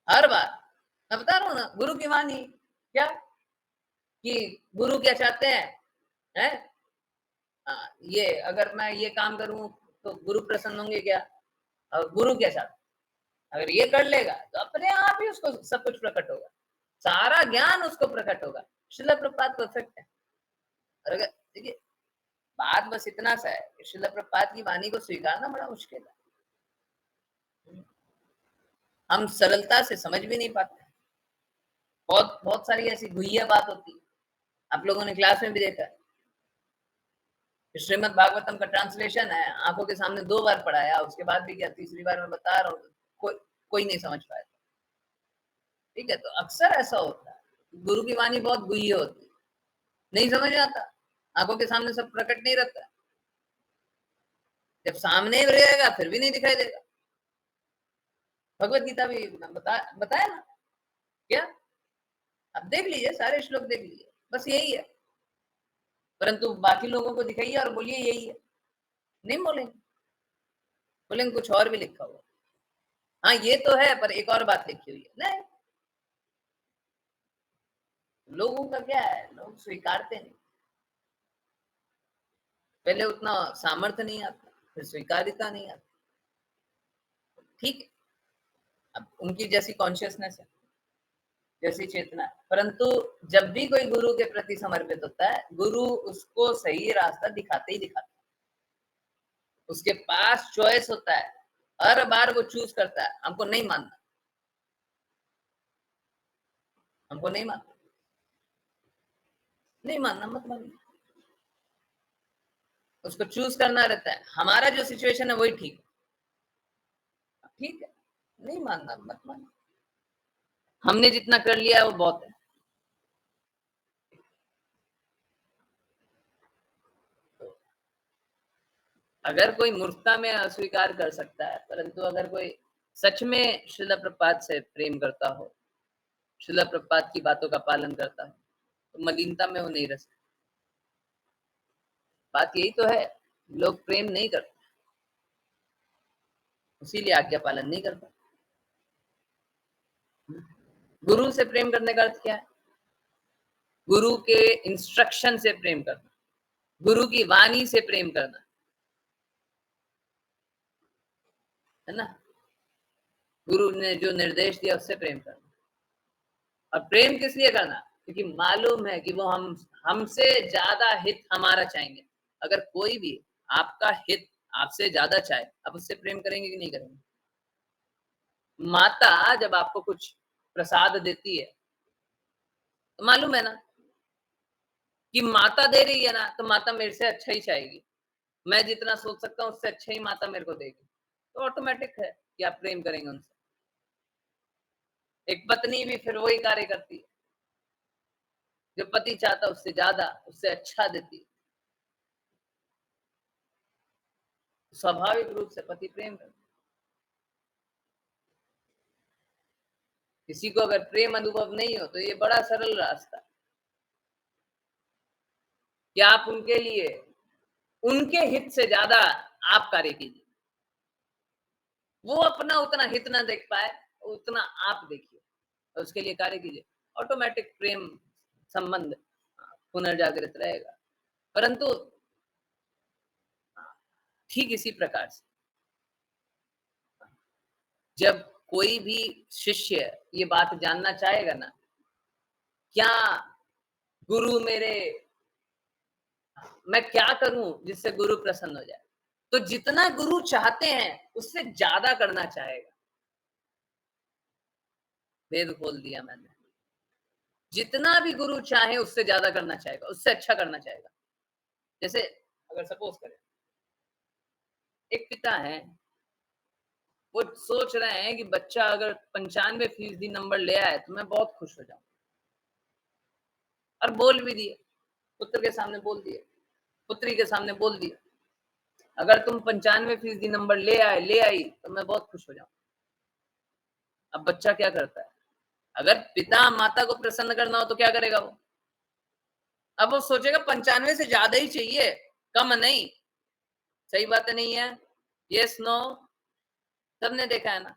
हर बार मैं बता रहा हूं ना, गुरु की वाणी क्या कि गुरु क्या चाहते हैं? ये अगर मैं ये काम करूं तो गुरु प्रसन्न होंगे क्या? और गुरु क्या चाहते, अगर ये कर लेगा तो अपने आप ही उसको सब कुछ प्रकट होगा, सारा ज्ञान उसको प्रकट होगा। श्रील प्रभुपाद परफेक्ट है। और अगर देखिए, बात बस इतना सा है कि श्रील प्रभुपाद की वाणी को स्वीकारना बड़ा मुश्किल है, हम सरलता से समझ भी नहीं पाते। बहुत बहुत सारी ऐसी गुहिया बात होती है, आप लोगों ने क्लास में भी देखा है। श्रीमद् भागवतम का ट्रांसलेशन है, आंखों के सामने 2 बार पढ़ाया, उसके बाद भी क्या, तीसरी बार मैं बता रहा हूँ, कोई नहीं समझ पाया। ठीक है, तो अक्सर ऐसा होता है, गुरु की वाणी बहुत गुहिया होती है, नहीं समझ आता, आंखों के सामने सब प्रकट नहीं रहता, जब सामने रहेगा फिर भी नहीं दिखाई देगा। भगवत गीता भी बताया ना क्या, अब देख लीजिए, सारे श्लोक देख लीजिए, बस यही है, परंतु बाकी लोगों को दिखाइए और बोलिए यही है, नहीं बोलेंगे, बोलेंगे कुछ और भी लिखा हुआ। हाँ ये तो है, पर एक और बात लिखी हुई है। नहीं, लोगों का क्या है, लोग स्वीकारते नहीं, पहले उतना सामर्थ्य नहीं आता, फिर स्वीकारिता नहीं आती। ठीक है, अब उनकी जैसी कॉन्शियसनेस है, जैसी चेतना है, परंतु जब भी कोई गुरु के प्रति समर्पित होता है, गुरु उसको सही रास्ता दिखाते ही दिखाते, उसके पास चॉइस होता है, हर बार वो चूज करता है, हमको नहीं मानना, हमको नहीं मानना, नहीं मानना मत मानिए, उसको चूज करना रहता है। हमारा जो सिचुएशन है वही ठीक है, ठीक है, नहीं मानना मत मानना, हमने जितना कर लिया है वो बहुत है। अगर कोई मूर्खता में अस्वीकार कर सकता है, परंतु अगर कोई सच में श्रील प्रभुपाद से प्रेम करता हो, श्रील प्रभुपाद की बातों का पालन करता है, तो मलिनता में वो नहीं रह सकता। बात यही तो है, लोग प्रेम नहीं करते, इसीलिए आज्ञा पालन नहीं करता। गुरु से प्रेम करने का अर्थ क्या है? गुरु के इंस्ट्रक्शन से प्रेम करना, गुरु की वाणी से प्रेम करना, है ना, गुरु ने जो निर्देश दिया उससे प्रेम करना। और प्रेम किस लिए करना? क्योंकि मालूम है कि वो हमसे ज्यादा हित हमारा चाहेंगे। अगर कोई भी आपका हित आपसे ज्यादा चाहे, आप उससे प्रेम करेंगे कि नहीं करेंगे? माता जब आपको कुछ प्रसाद देती है तो मालूम है ना कि माता दे रही है ना, तो माता मेरे से अच्छा ही चाहेगी, मैं जितना सोच सकता हूँ उससे अच्छा ही माता मेरे को देगी, तो ऑटोमेटिक है कि आप प्रेम करेंगे उनसे। एक पत्नी भी फिर वही कार्य करती है, जो पति चाहता उससे ज्यादा, उससे अच्छा देती है, स्वाभाविक रूप से पति प्रेम करता। किसी को अगर प्रेम अनुभव नहीं हो तो ये बड़ा सरल रास्ता, कि आप उनके लिए उनके हित से ज्यादा आप कार्य कीजिए। वो अपना उतना हित ना देख पाए, उतना आप देखिए और उसके लिए कार्य कीजिए। ऑटोमेटिक प्रेम संबंध पुनर्जागृत रहेगा। परंतु ठीक इसी प्रकार से जब कोई भी शिष्य ये बात जानना चाहेगा ना, क्या गुरु मेरे, मैं क्या करूं जिससे गुरु प्रसन्न हो जाए, तो जितना गुरु चाहते हैं उससे ज्यादा करना चाहेगा। वेद खोल दिया मैंने। जितना भी गुरु चाहे उससे ज्यादा करना चाहेगा, उससे अच्छा करना चाहेगा। जैसे अगर सपोज करें एक पिता है, वो सोच रहे हैं कि बच्चा अगर 95% नंबर ले आए तो मैं बहुत खुश हो जाऊं, और बोल भी दिए, पुत्र के सामने बोल दिए, पुत्री के सामने बोल दिया, अगर तुम 95% नंबर ले आई तो मैं बहुत खुश हो जाऊं। अब बच्चा क्या करता है, अगर पिता माता को प्रसन्न करना हो तो क्या करेगा वो, अब वो सोचेगा 95 से ज्यादा ही चाहिए, कम नहीं। सही बात नहीं है? Yes no? सबने देखा है ना?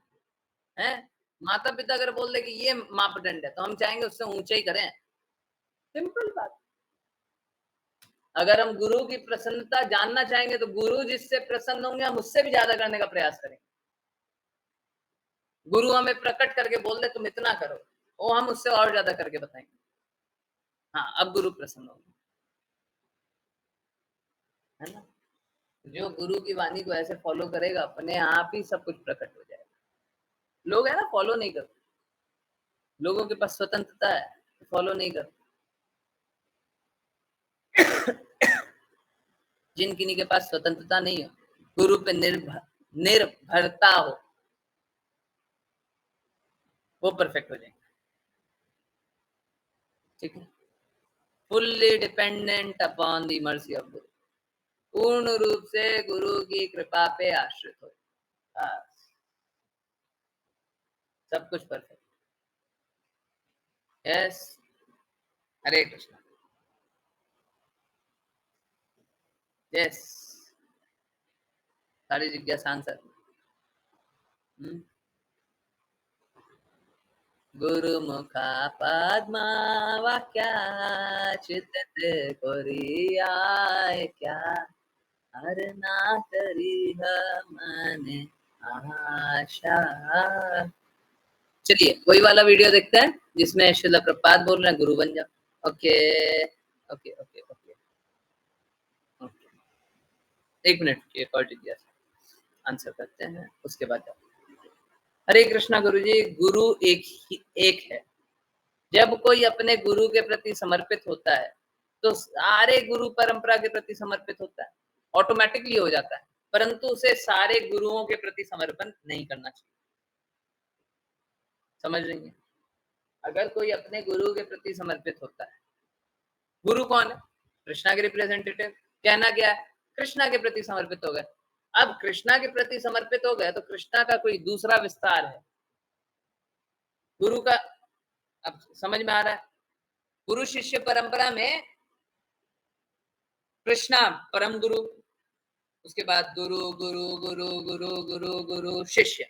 है माता पिता अगर बोल दे कि ये मापदंड है तो हम चाहेंगे उससे ऊंचा ही करें। सिंपल बात। अगर हम गुरु की प्रसन्नता जानना चाहेंगे तो गुरु जिससे प्रसन्न होंगे हम उससे भी ज्यादा करने का प्रयास करेंगे। गुरु हमें प्रकट करके बोल दे तुम इतना करो, वो हम उससे और ज्यादा करके बताएंगे। हाँ, अब गुरु प्रसन्न होंगे, है ना? जो गुरु की वाणी को ऐसे फॉलो करेगा अपने आप ही सब कुछ प्रकट हो जाएगा। लोग है ना फॉलो नहीं करते, लोगों के पास स्वतंत्रता है, फॉलो नहीं करते। जिन किन्हीं के पास स्वतंत्रता नहीं हो, गुरु पे निर्भरता हो, वो परफेक्ट हो जाएंगे। ठीक है? Fully dependent upon the mercy of गुरु, पूर्ण रूप से गुरु की कृपा पे आश्रित हो, सब कुछ परफेक्ट। यस, हरे कृष्ण। यस, सारी जिज्ञासा आंसर। गुरुमुखा पद्मा वाक्या चित्त कोरियाय क्या, हर ना करी मैंने आशा। चलिए वही वाला वीडियो देखते हैं जिसमें श्रील प्रपात बोल रहे हैं गुरु बन जाओ। Okay okay okay okay okay, 1 minute की एक और जिज्ञासा आंसर करते हैं, उसके बाद हरे कृष्णा गुरु जी। गुरु एक है। जब कोई अपने गुरु के प्रति समर्पित होता है तो सारे गुरु परंपरा के प्रति समर्पित होता है, ऑटोमेटिकली हो जाता है। परंतु उसे सारे गुरुओं के प्रति समर्पण नहीं करना चाहिए। समझ रही हैं? अगर कोई अपने गुरु के प्रति समर्पित होता है, गुरु कौन है? कृष्णा के रिप्रेजेंटेटिव। कहना क्या है? कृष्णा के प्रति समर्पित हो गए। अब कृष्णा के प्रति समर्पित हो गए तो कृष्णा का कोई दूसरा विस्तार है गुरु का। अब समझ में आ रहा है? गुरु शिष्य परंपरा में कृष्णा परम गुरु, उसके बाद गुरु गुरु गुरु गुरु गुरु गुरु शिष्य।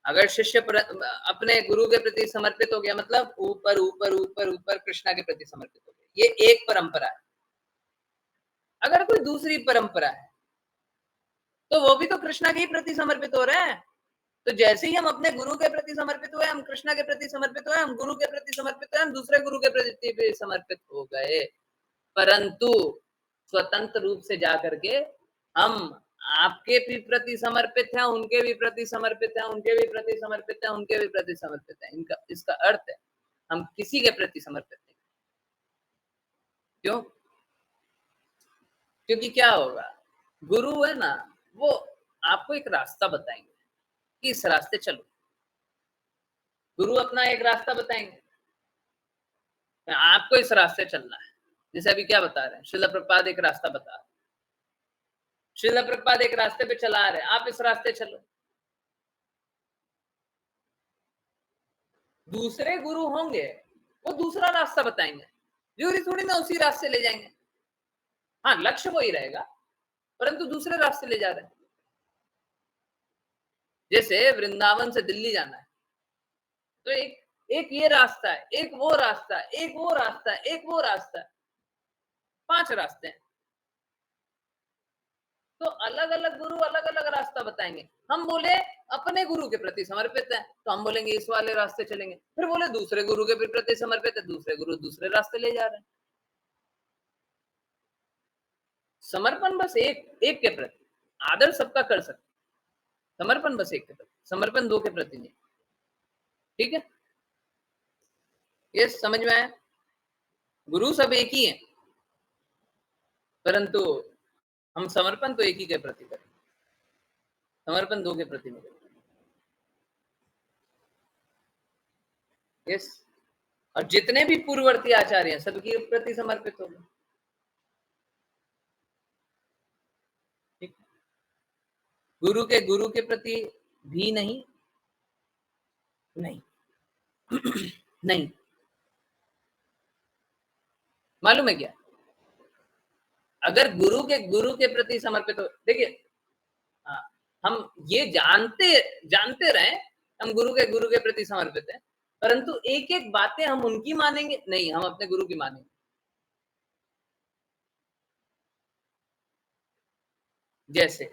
अगर शिष्य अपने गुरु के प्रति समर्पित हो गया मतलब ऊपर ऊपर ऊपर ऊपर कृष्णा के प्रति समर्पित हो गया, ये एक परंपरा है। अगर कोई दूसरी परंपरा है तो वो भी तो कृष्णा के ही प्रति समर्पित हो रहे हैं। तो जैसे ही हम अपने गुरु के प्रति समर्पित हुए, हम कृष्णा के प्रति समर्पित हुए, हम गुरु के प्रति समर्पित हुए, हम दूसरे गुरु के प्रति भी समर्पित हो गए। परंतु स्वतंत्र रूप से जाकर के हम आपके भी प्रति समर्पित हैं, उनके भी प्रति समर्पित हैं, उनके भी प्रति समर्पित हैं, उनके भी प्रति समर्पित हैं। इनका इसका अर्थ है हम किसी के प्रति समर्पित नहीं। क्यों? क्योंकि क्या होगा, गुरु है ना, वो आपको एक रास्ता बताएंगे कि इस रास्ते चलो। गुरु अपना एक रास्ता बताएंगे, आपको इस रास्ते चलना है। जैसे अभी क्या बता रहे हैं, श्रील प्रभुपाद एक रास्ता बता रहे हैं, श्रील प्रभुपाद एक रास्ते पे चला रहे हैं, आप इस रास्ते चलो। दूसरे गुरु होंगे वो दूसरा रास्ता बताएंगे, जरूरी थोड़ी ना उसी रास्ते ले जाएंगे। हाँ, लक्ष्य वही रहेगा, परंतु दूसरे रास्ते ले जा रहे हैं। जैसे वृंदावन से दिल्ली जाना है, तो एक ये रास्ता है, एक वो रास्ता है, एक वो रास्ता है, एक वो रास्ता है, 5 रास्ते हैं। तो अलग अलग गुरु अलग अलग रास्ता बताएंगे। हम बोले अपने गुरु के प्रति समर्पित है, तो हम बोलेंगे इस वाले रास्ते चलेंगे। फिर बोले दूसरे गुरु के प्रति समर्पित है, दूसरे गुरु दूसरे रास्ते ले जा रहे हैं। समर्पण बस एक के प्रति, आदर सबका कर सकते, समर्पण बस एक के प्रति, समर्पण 2 के प्रति नहीं। ठीक है, ये समझ में आया? गुरु सब एक ही है, परंतु हम समर्पण तो एक ही के प्रति करें, समर्पण 2 के प्रति नहीं करें। यस, और जितने भी पूर्ववर्ती आचार्य हैं सबके प्रति समर्पित हो गए। गुरु के प्रति भी नहीं नहीं मालूम है क्या? अगर गुरु के प्रति समर्पित हो, देखिए हम ये जानते रहे हम गुरु के प्रति समर्पित हैं, परंतु एक एक बातें हम उनकी मानेंगे नहीं, हम अपने गुरु की मानेंगे। जैसे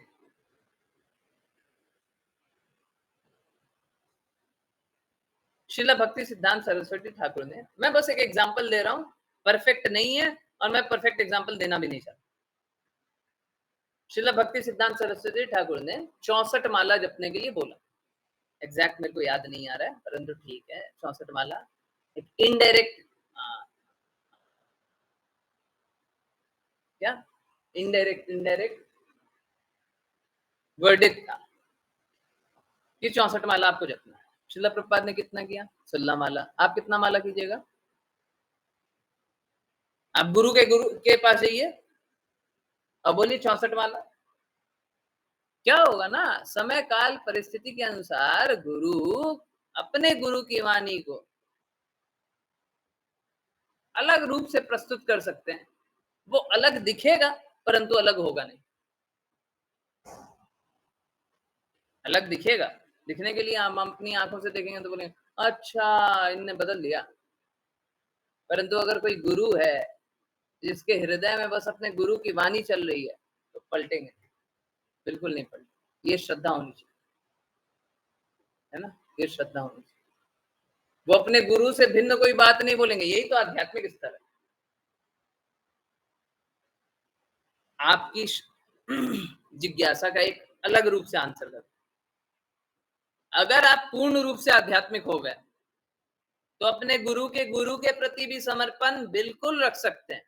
श्रील भक्ति सिद्धांत सरस्वती ठाकुर ने, मैं बस एक एग्जांपल दे रहा हूं, परफेक्ट नहीं है और मैं परफेक्ट एग्जांपल देना भी नहीं चाहता। श्रील भक्ति सिद्धांत सरस्वती ठाकुर ने 64 माला जपने के लिए बोला। एग्जैक्ट मेरे को याद नहीं आ रहा है, परंतु ठीक है, 64 माला एक इनडायरेक्ट क्या इनडायरेक्ट वर्डिक्ट था कि 64 माला आपको जपना है। श्रील प्रभुपाद ने कितना किया? 16 माला। आप कितना माला कीजिएगा? आप गुरु के पास जाइए और बोलिए 64 माला। क्या होगा ना, समय काल परिस्थिति के अनुसार गुरु अपने गुरु की वाणी को अलग रूप से प्रस्तुत कर सकते हैं। वो अलग दिखेगा परंतु अलग होगा नहीं। अलग दिखेगा, दिखने के लिए हम अपनी आंखों से देखेंगे तो बोलेंगे अच्छा इनने बदल दिया, परंतु अगर कोई गुरु है जिसके हृदय में बस अपने गुरु की वाणी चल रही है तो पलटेंगे, बिल्कुल नहीं पलटे। ये श्रद्धा होनी चाहिए, है ना, ये श्रद्धा होनी चाहिए। वो अपने गुरु से भिन्न कोई बात नहीं बोलेंगे, यही तो आध्यात्मिक स्तर है। आपकी जिज्ञासा का एक अलग रूप से आंसर कर, अगर आप पूर्ण रूप से आध्यात्मिक हो गए तो अपने गुरु के प्रति भी समर्पण बिल्कुल रख सकते हैं।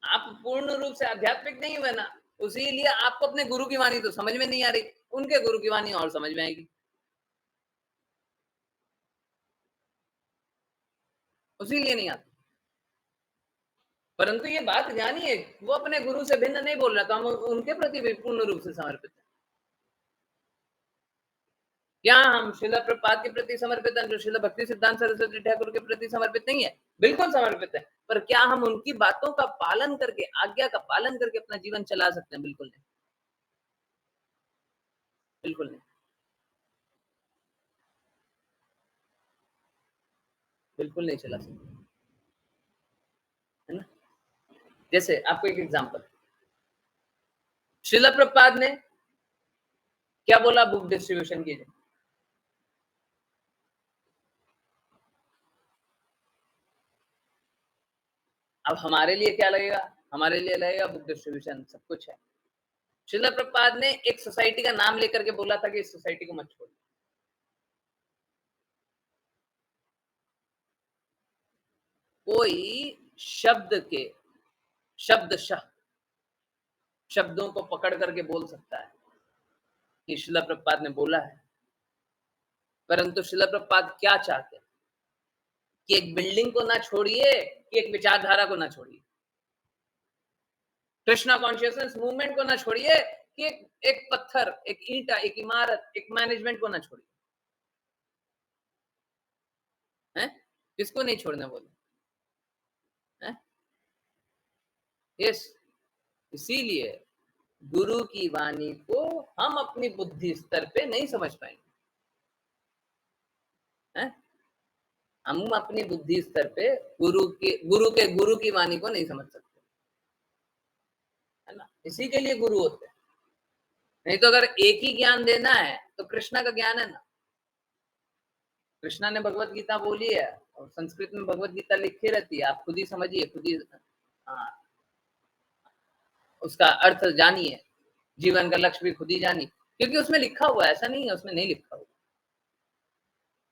आप पूर्ण रूप से आध्यात्मिक नहीं हुए ना, उसीलिए आपको अपने गुरु की वाणी तो समझ में नहीं आ रही, उनके गुरु की वाणी और समझ में आएगी, उसीलिए नहीं आती। परंतु ये बात जानिए, वो अपने गुरु से भिन्न नहीं बोल रहा, तो हम उनके प्रति भी पूर्ण रूप से समर्पित हैं। क्या हम श्रील प्रभुपाद के प्रति समर्पित हैं, जो श्रील भक्ति सिद्धांत सरस्वती ठाकुर के प्रति समर्पित नहीं है? बिल्कुल समर्पित है, पर क्या हम उनकी बातों का पालन करके, आज्ञा का पालन करके अपना जीवन चला सकते हैं? बिल्कुल नहीं, बिल्कुल नहीं, बिल्कुल नहीं चला सकते, है ना। जैसे आपको एक एग्जांपल, श्रील प्रभुपाद ने क्या बोला? बुक डिस्ट्रीब्यूशन कीजिए। अब हमारे लिए क्या लगेगा? हमारे लिए लगेगा बुक डिस्ट्रीब्यूशन सब कुछ है। श्रील प्रभुपाद ने एक सोसाइटी का नाम लेकर के बोला था कि इस सोसाइटी को मत छोड़ो। कोई शब्दों को पकड़ करके बोल सकता है कि श्रील प्रभुपाद ने बोला है, परंतु श्रील प्रभुपाद क्या चाहते हैं कि एक बिल्डिंग को ना छोड़िए, कि एक विचारधारा को ना छोड़िए, कृष्णा कॉन्शियसनेस मूवमेंट को ना छोड़िए, कि एक पत्थर, एक ईंटा, एक इमारत, एक मैनेजमेंट को ना छोड़िए, हैं? किसको नहीं छोड़ने बोले हैं? यस, इसीलिए गुरु की वाणी को हम अपनी बुद्धि स्तर पे नहीं समझ पाएंगे, हैं? हम अपनी बुद्धि स्तर पे गुरु की वाणी को नहीं समझ सकते, है ना? इसी के लिए गुरु होते हैं। नहीं तो अगर एक ही ज्ञान देना है तो कृष्णा का ज्ञान है ना, कृष्णा ने भगवत गीता बोली है और संस्कृत में भगवत गीता लिखी रहती है, आप खुद ही समझिए, खुद ही उसका अर्थ जानिए, जीवन का लक्ष्य भी खुद ही जानिए, क्योंकि उसमें लिखा हुआ है, ऐसा नहीं है उसमें नहीं लिखा हुआ,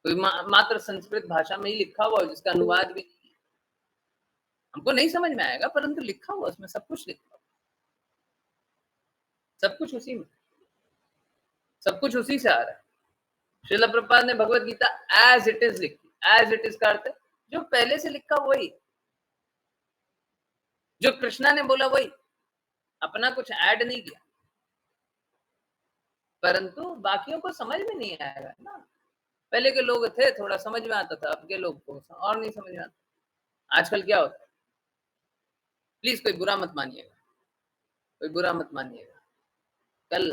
कोई मात्र संस्कृत भाषा में ही लिखा हुआ है जिसका अनुवाद भी नहीं है, हमको नहीं समझ में आएगा, परंतु लिखा हुआ उसमें सब कुछ लिखा हुआ, सब कुछ उसी में, सब कुछ उसी से आ रहा है। श्रील प्रभुपाद ने Bhagavad Gita as it is लिखी, एज इट इज का अर्थ है जो पहले से लिखा वही, जो कृष्णा ने बोला वही, अपना कुछ ऐड नहीं किया, परंतु बाकियों को समझ में नहीं आएगा ना। पहले के लोग थे थोड़ा समझ में आता था, अब के लोग को और नहीं समझ में आता। आजकल क्या होता है, प्लीज कोई बुरा मत मानिएगा, कोई बुरा मत मानिएगा, कल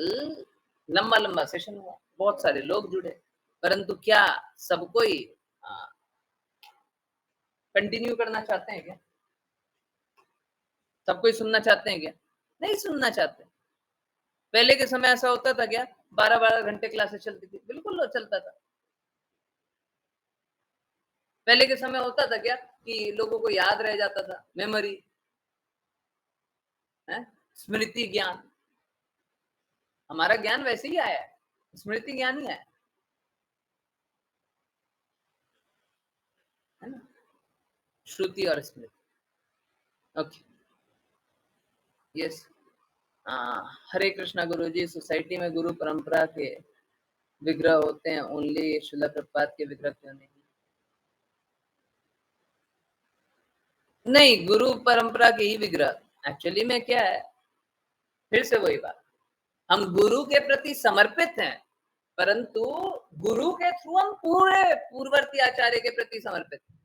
लंबा लंबा सेशन हुआ, बहुत सारे लोग जुड़े, परंतु क्या सब कोई कंटिन्यू करना चाहते हैं क्या? सब कोई सुनना चाहते हैं क्या? नहीं सुनना चाहते। पहले के समय ऐसा होता था क्या, 12-12 घंटे क्लासेस चलती थी? बिल्कुल चलता था। पहले के समय होता था क्या कि लोगों को याद रह जाता था, मेमोरी, स्मृति ज्ञान, हमारा ज्ञान वैसे ही आया है, स्मृति ज्ञान ही आया है ना, श्रुति और Smriti. Okay, yes. Hare Krishna guru ji, society में गुरु परंपरा के विग्रह होते हैं, ओनली श्रील प्रभुपाद के विग्रह क्यों नहीं? नहीं, गुरु परंपरा के ही विग्रह। एक्चुअली में क्या है, फिर से वही बात, हम गुरु के प्रति समर्पित हैं, परंतु गुरु के थ्रू हम पूरे पूर्ववर्ती आचार्य के प्रति समर्पित हैं।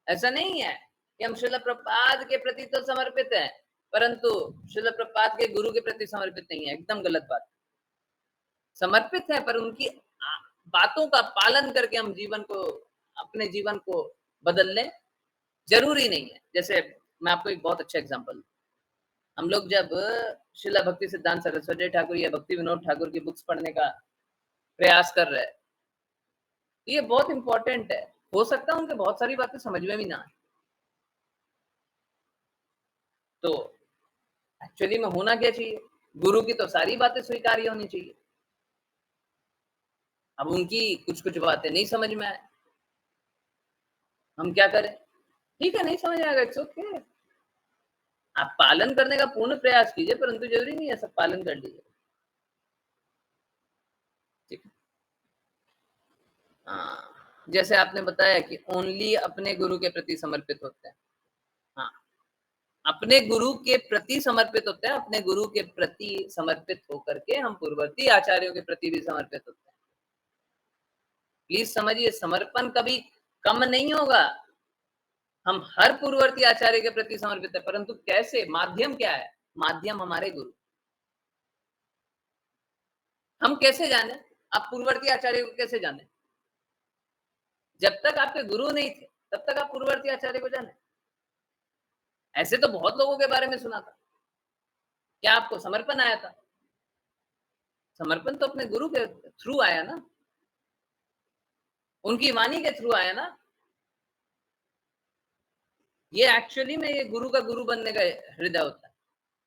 ऐसा नहीं है कि हम श्रील प्रभुपाद के प्रति तो समर्पित हैं, परंतु श्रील प्रभुपाद के गुरु के प्रति समर्पित नहीं है, एकदम गलत बात। समर्पित है, पर उनकी बातों का पालन करके हम जीवन को, अपने जीवन को बदल लें, जरूरी नहीं है। जैसे मैं आपको एक बहुत अच्छा एग्जांपल, हम लोग जब श्रील भक्ति सिद्धांत सरस्वती ठाकुर या भक्ति विनोद ठाकुर की बुक्स पढ़ने का प्रयास कर रहे हैं, ये बहुत इंपॉर्टेंट है। हो सकता है उनके बहुत सारी बातें समझ में भी ना आए, तो एक्चुअली में होना क्या चाहिए, गुरु की तो सारी बातें स्वीकार्य होनी चाहिए। अब उनकी कुछ कुछ बातें नहीं समझ में आए, हम क्या करें? ठीक है, नहीं समझ आएगा, इट्स ओके, आप पालन करने का पूर्ण प्रयास कीजिए, परंतु जरूरी नहीं है सब पालन कर लीजिए, ठीक है? जैसे आपने बताया कि ओनली अपने गुरु के प्रति समर्पित होते हैं, हाँ, अपने गुरु के प्रति समर्पित होते हैं, अपने गुरु के प्रति समर्पित होकर के हम पूर्ववर्ती आचार्यों के प्रति भी समर्पित होते हैं। प्लीज समझिए, समर्पण कभी कम नहीं होगा, हम हर पूर्ववर्ती आचार्य के प्रति समर्पित है, परंतु कैसे, माध्यम क्या है? माध्यम हमारे गुरु। हम कैसे जाने, आप पूर्ववर्ती आचार्य को कैसे जाने? जब तक आपके गुरु नहीं थे तब तक आप पूर्ववर्ती आचार्य को जाने। ऐसे तो बहुत लोगों के बारे में सुना था, क्या आपको समर्पण आया था? समर्पण तो अपने गुरु के थ्रू आया ना, उनकी वाणी के थ्रू आया ना। ये एक्चुअली में ये गुरु का गुरु बनने का हृदय होता है।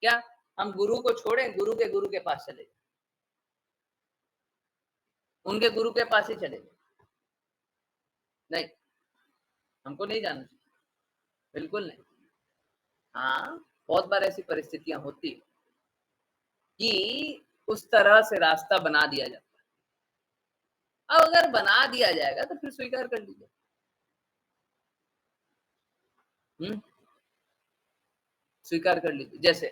क्या हम गुरु को छोड़े, गुरु के पास चले जाए, उनके गुरु के पास ही चले जाए? नहीं, हमको नहीं जाना चाहिए, बिल्कुल नहीं। हाँ, बहुत बार ऐसी परिस्थितियां होती कि उस तरह से रास्ता बना दिया जाता है। अब अगर बना दिया जाएगा तो फिर स्वीकार कर लीजिए। स्वीकार कर लीजिए। जैसे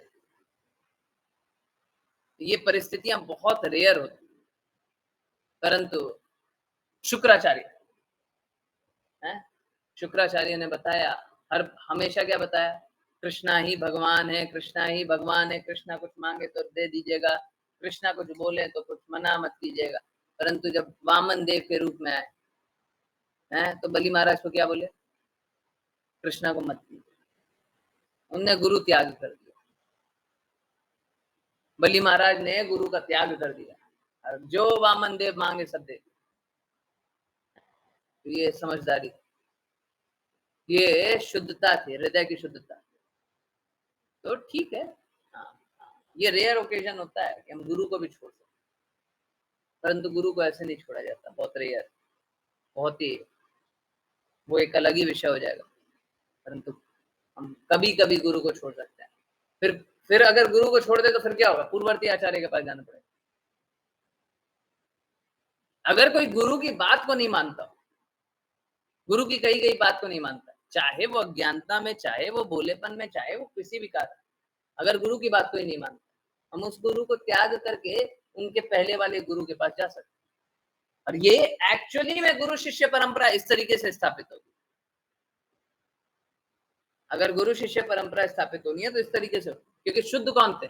ये परिस्थितियां बहुत रेयर होती, परंतु शुक्राचार्य शुक्राचार्य ने बताया, हमेशा क्या बताया, कृष्णा ही भगवान है, कृष्णा ही भगवान है, कृष्णा कुछ मांगे तो दे दीजिएगा, कृष्णा कुछ बोले तो कुछ मना मत कीजिएगा। परंतु जब वामन देव के रूप में आए हैं तो बलि महाराज को क्या बोले? कृष्णा को मत कीजिए। उनने गुरु त्याग कर दिया, बलि महाराज ने गुरु का त्याग कर दिया, और जो वामन देव मांगे सब दे। तो ये समझदारी, ये शुद्धता थी, हृदय की शुद्धता। तो ठीक है, हाँ, ये रेयर ओकेजन होता है कि हम गुरु को भी छोड़ सकते, परंतु गुरु को ऐसे नहीं छोड़ा जाता, बहुत रेयर, बहुत ही, वो एक अलग ही विषय हो जाएगा। परंतु हम कभी कभी गुरु को छोड़ सकते हैं। फिर अगर गुरु को छोड़ दे तो फिर क्या होगा? पूर्ववर्ती आचार्य के पास जाना पड़ेगा। अगर कोई गुरु की बात को नहीं मानता, गुरु की कही गई बात को नहीं मानता, चाहे वो अज्ञानता में, चाहे वो भोलेपन में, चाहे वो किसी भी कारण, अगर गुरु की बात को ही नहीं मानता, हम उस गुरु को त्याग करके उनके पहले वाले गुरु के पास जा सकते हैं। और ये एक्चुअली में गुरु शिष्य परंपरा इस तरीके से स्थापित होगी। अगर गुरु शिष्य परंपरा स्थापित होनी है तो इस तरीके से, क्योंकि शुद्ध कौन थे?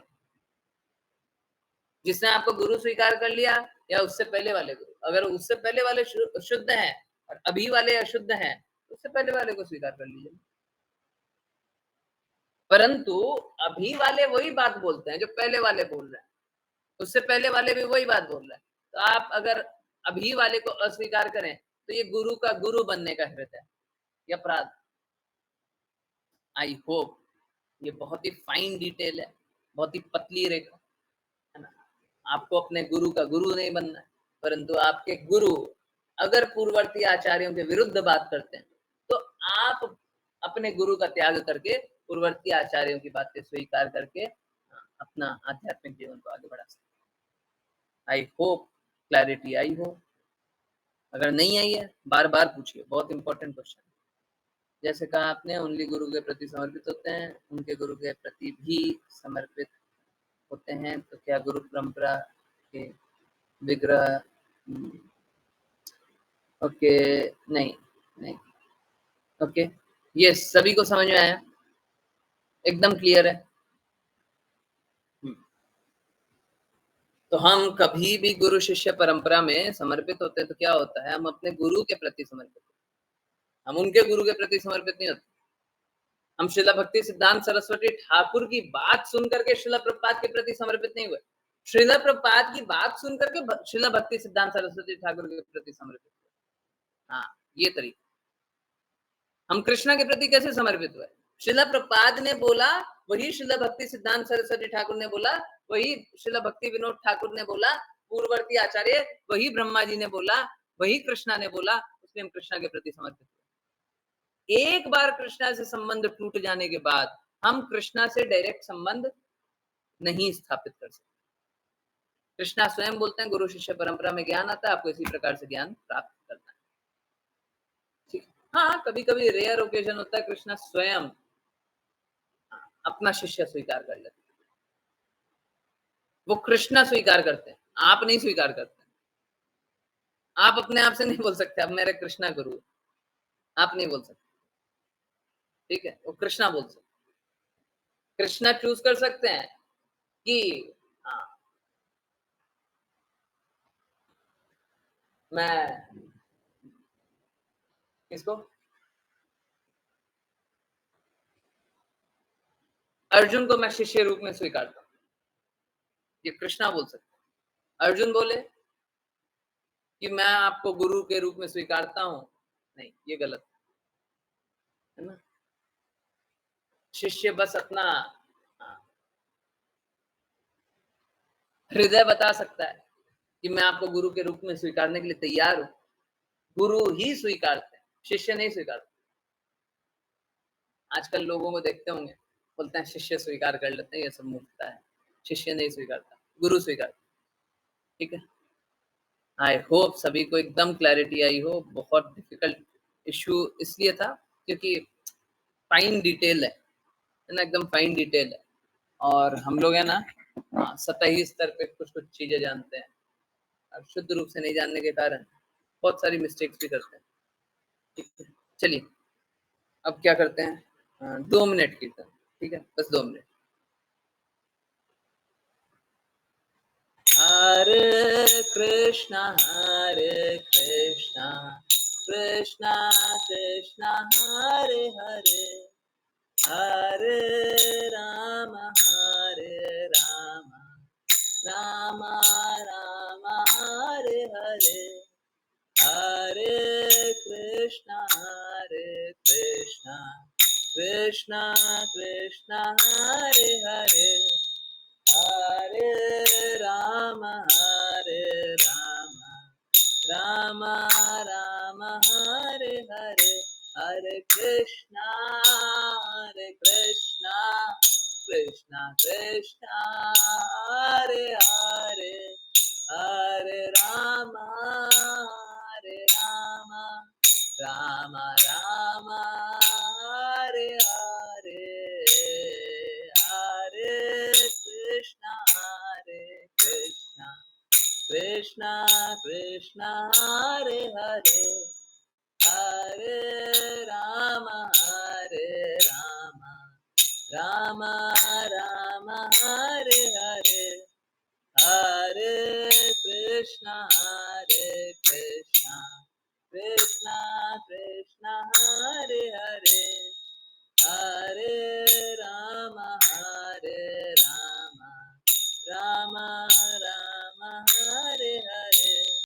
जिसने आपको गुरु स्वीकार कर लिया, या उससे पहले वाले गुरु? अगर उससे पहले वाले शुद्ध हैं और अभी वाले अशुद्ध हैं, तो उससे पहले वाले को स्वीकार कर लीजिए। परंतु अभी वाले वही बात बोलते हैं जो पहले वाले बोल रहे हैं, उससे पहले वाले भी वही बात बोल रहे हैं। तो आप अगर अभी वाले को अस्वीकार करें तो ये गुरु का गुरु बनने का हृदय या अपराध। आई होप ये बहुत ही फाइन डिटेल है, बहुत ही पतली रेखा है ना। आपको अपने गुरु का गुरु नहीं बनना है, परंतु आपके गुरु अगर पूर्ववर्ती आचार्यों के विरुद्ध बात करते हैं तो आप अपने गुरु का त्याग करके पूर्ववर्ती आचार्यों की बातें स्वीकार करके अपना आध्यात्मिक जीवन को आगे बढ़ा सकते। आई होप क्लैरिटी आई हो। अगर नहीं आई है बार बार पूछिए, बहुत इंपॉर्टेंट क्वेश्चन। जैसे कहा आपने, ओनली गुरु के प्रति समर्पित होते हैं, उनके गुरु के प्रति भी समर्पित होते हैं, तो क्या गुरु परंपरा के विग्रह? ओके, नहीं नहीं, ओके, ये सभी को समझ में आया? एकदम क्लियर है? तो हम कभी भी गुरु शिष्य परंपरा में समर्पित होते हैं तो क्या होता है? हम अपने गुरु के प्रति समर्पित होते हैं, हम उनके गुरु के प्रति समर्पित नहीं होते। हम श्रीला भक्ति सिद्धांत सरस्वती ठाकुर की बात सुन करके श्रीला प्रभुपाद के प्रति समर्पित नहीं हुए, श्रीला प्रभुपाद की बात सुन करके श्रीला भक्ति सिद्धांत सरस्वती ठाकुर के प्रति समर्पित हुए। हाँ, ये तरीका। हम कृष्णा के प्रति कैसे समर्पित हुए? श्रीला प्रभुपाद ने बोला वही श्रीला भक्ति सिद्धांत सरस्वती ठाकुर ने बोला, वही श्रीला भक्ति विनोद ठाकुर ने बोला, पूर्ववर्ती आचार्य वही ब्रह्मा जी ने बोला, वही कृष्णा ने बोला, इसलिए हम कृष्णा के प्रति समर्पित हुए। एक बार कृष्णा से संबंध टूट जाने के बाद हम कृष्णा से डायरेक्ट संबंध नहीं स्थापित कर सकते। कृष्णा स्वयं बोलते हैं गुरु शिष्य परंपरा में ज्ञान आता है, आपको इसी प्रकार से ज्ञान प्राप्त करना है। ठीक, हाँ, कभी कभी रेयर ओकेजन होता है कृष्णा स्वयं अपना शिष्य स्वीकार कर लेते हैं, वो कृष्णा स्वीकार करते हैं, आप नहीं स्वीकार करते। आप अपने आप से नहीं बोल सकते अब मेरे कृष्णा गुरु, आप नहीं बोल सकते, ठीक है? वो कृष्णा बोल सकते। कृष्णा चूज कर सकते हैं कि हाँ, मैं किसको, अर्जुन को मैं शिष्य रूप में स्वीकारता हूँ, ये कृष्णा बोल सकते। अर्जुन बोले कि मैं आपको गुरु के रूप में स्वीकारता हूं, नहीं, ये गलत है ना। शिष्य बस अपना हृदय बता सकता है कि मैं आपको गुरु के रूप में स्वीकारने के लिए तैयार हूं। गुरु ही स्वीकारते हैं, शिष्य नहीं स्वीकारते। आजकल लोगों को देखते होंगे, बोलते हैं शिष्य स्वीकार कर लेते हैं, ये सब मूर्खता है। शिष्य नहीं स्वीकारता, गुरु स्वीकारता। ठीक है, आई होप सभी को एकदम क्लैरिटी आई हो। बहुत डिफिकल्ट इश्यू इसलिए था क्योंकि फाइन डिटेल है ना, एकदम फाइन डिटेल है, और हम लोग है ना सतही स्तर पे कुछ कुछ चीजें जानते हैं, और शुद्ध रूप से नहीं जानने के कारण बहुत सारी मिस्टेक्स भी करते हैं। ठीक है, चलिए अब क्या करते हैं, 2 मिनट की तरह ठीक है, बस 2 मिनट। हरे कृष्णा कृष्णा कृष्णा हरे हरे, हरे राम राम राम हरे हरे, हरे कृष्णा कृष्णा कृष्णा हरे हरे, हरे राम राम राम हरे हरे, हरे कृष्णा कृष्णा कृष्णा हरे हरे, हरे राम राम राम हरे हरे, हरे कृष्णा कृष्णा कृष्णा हरे हरे, हरे राम राम राम हरे हरे, हरे कृष्णा कृष्णा कृष्णा हरे हरे, हरे राम राम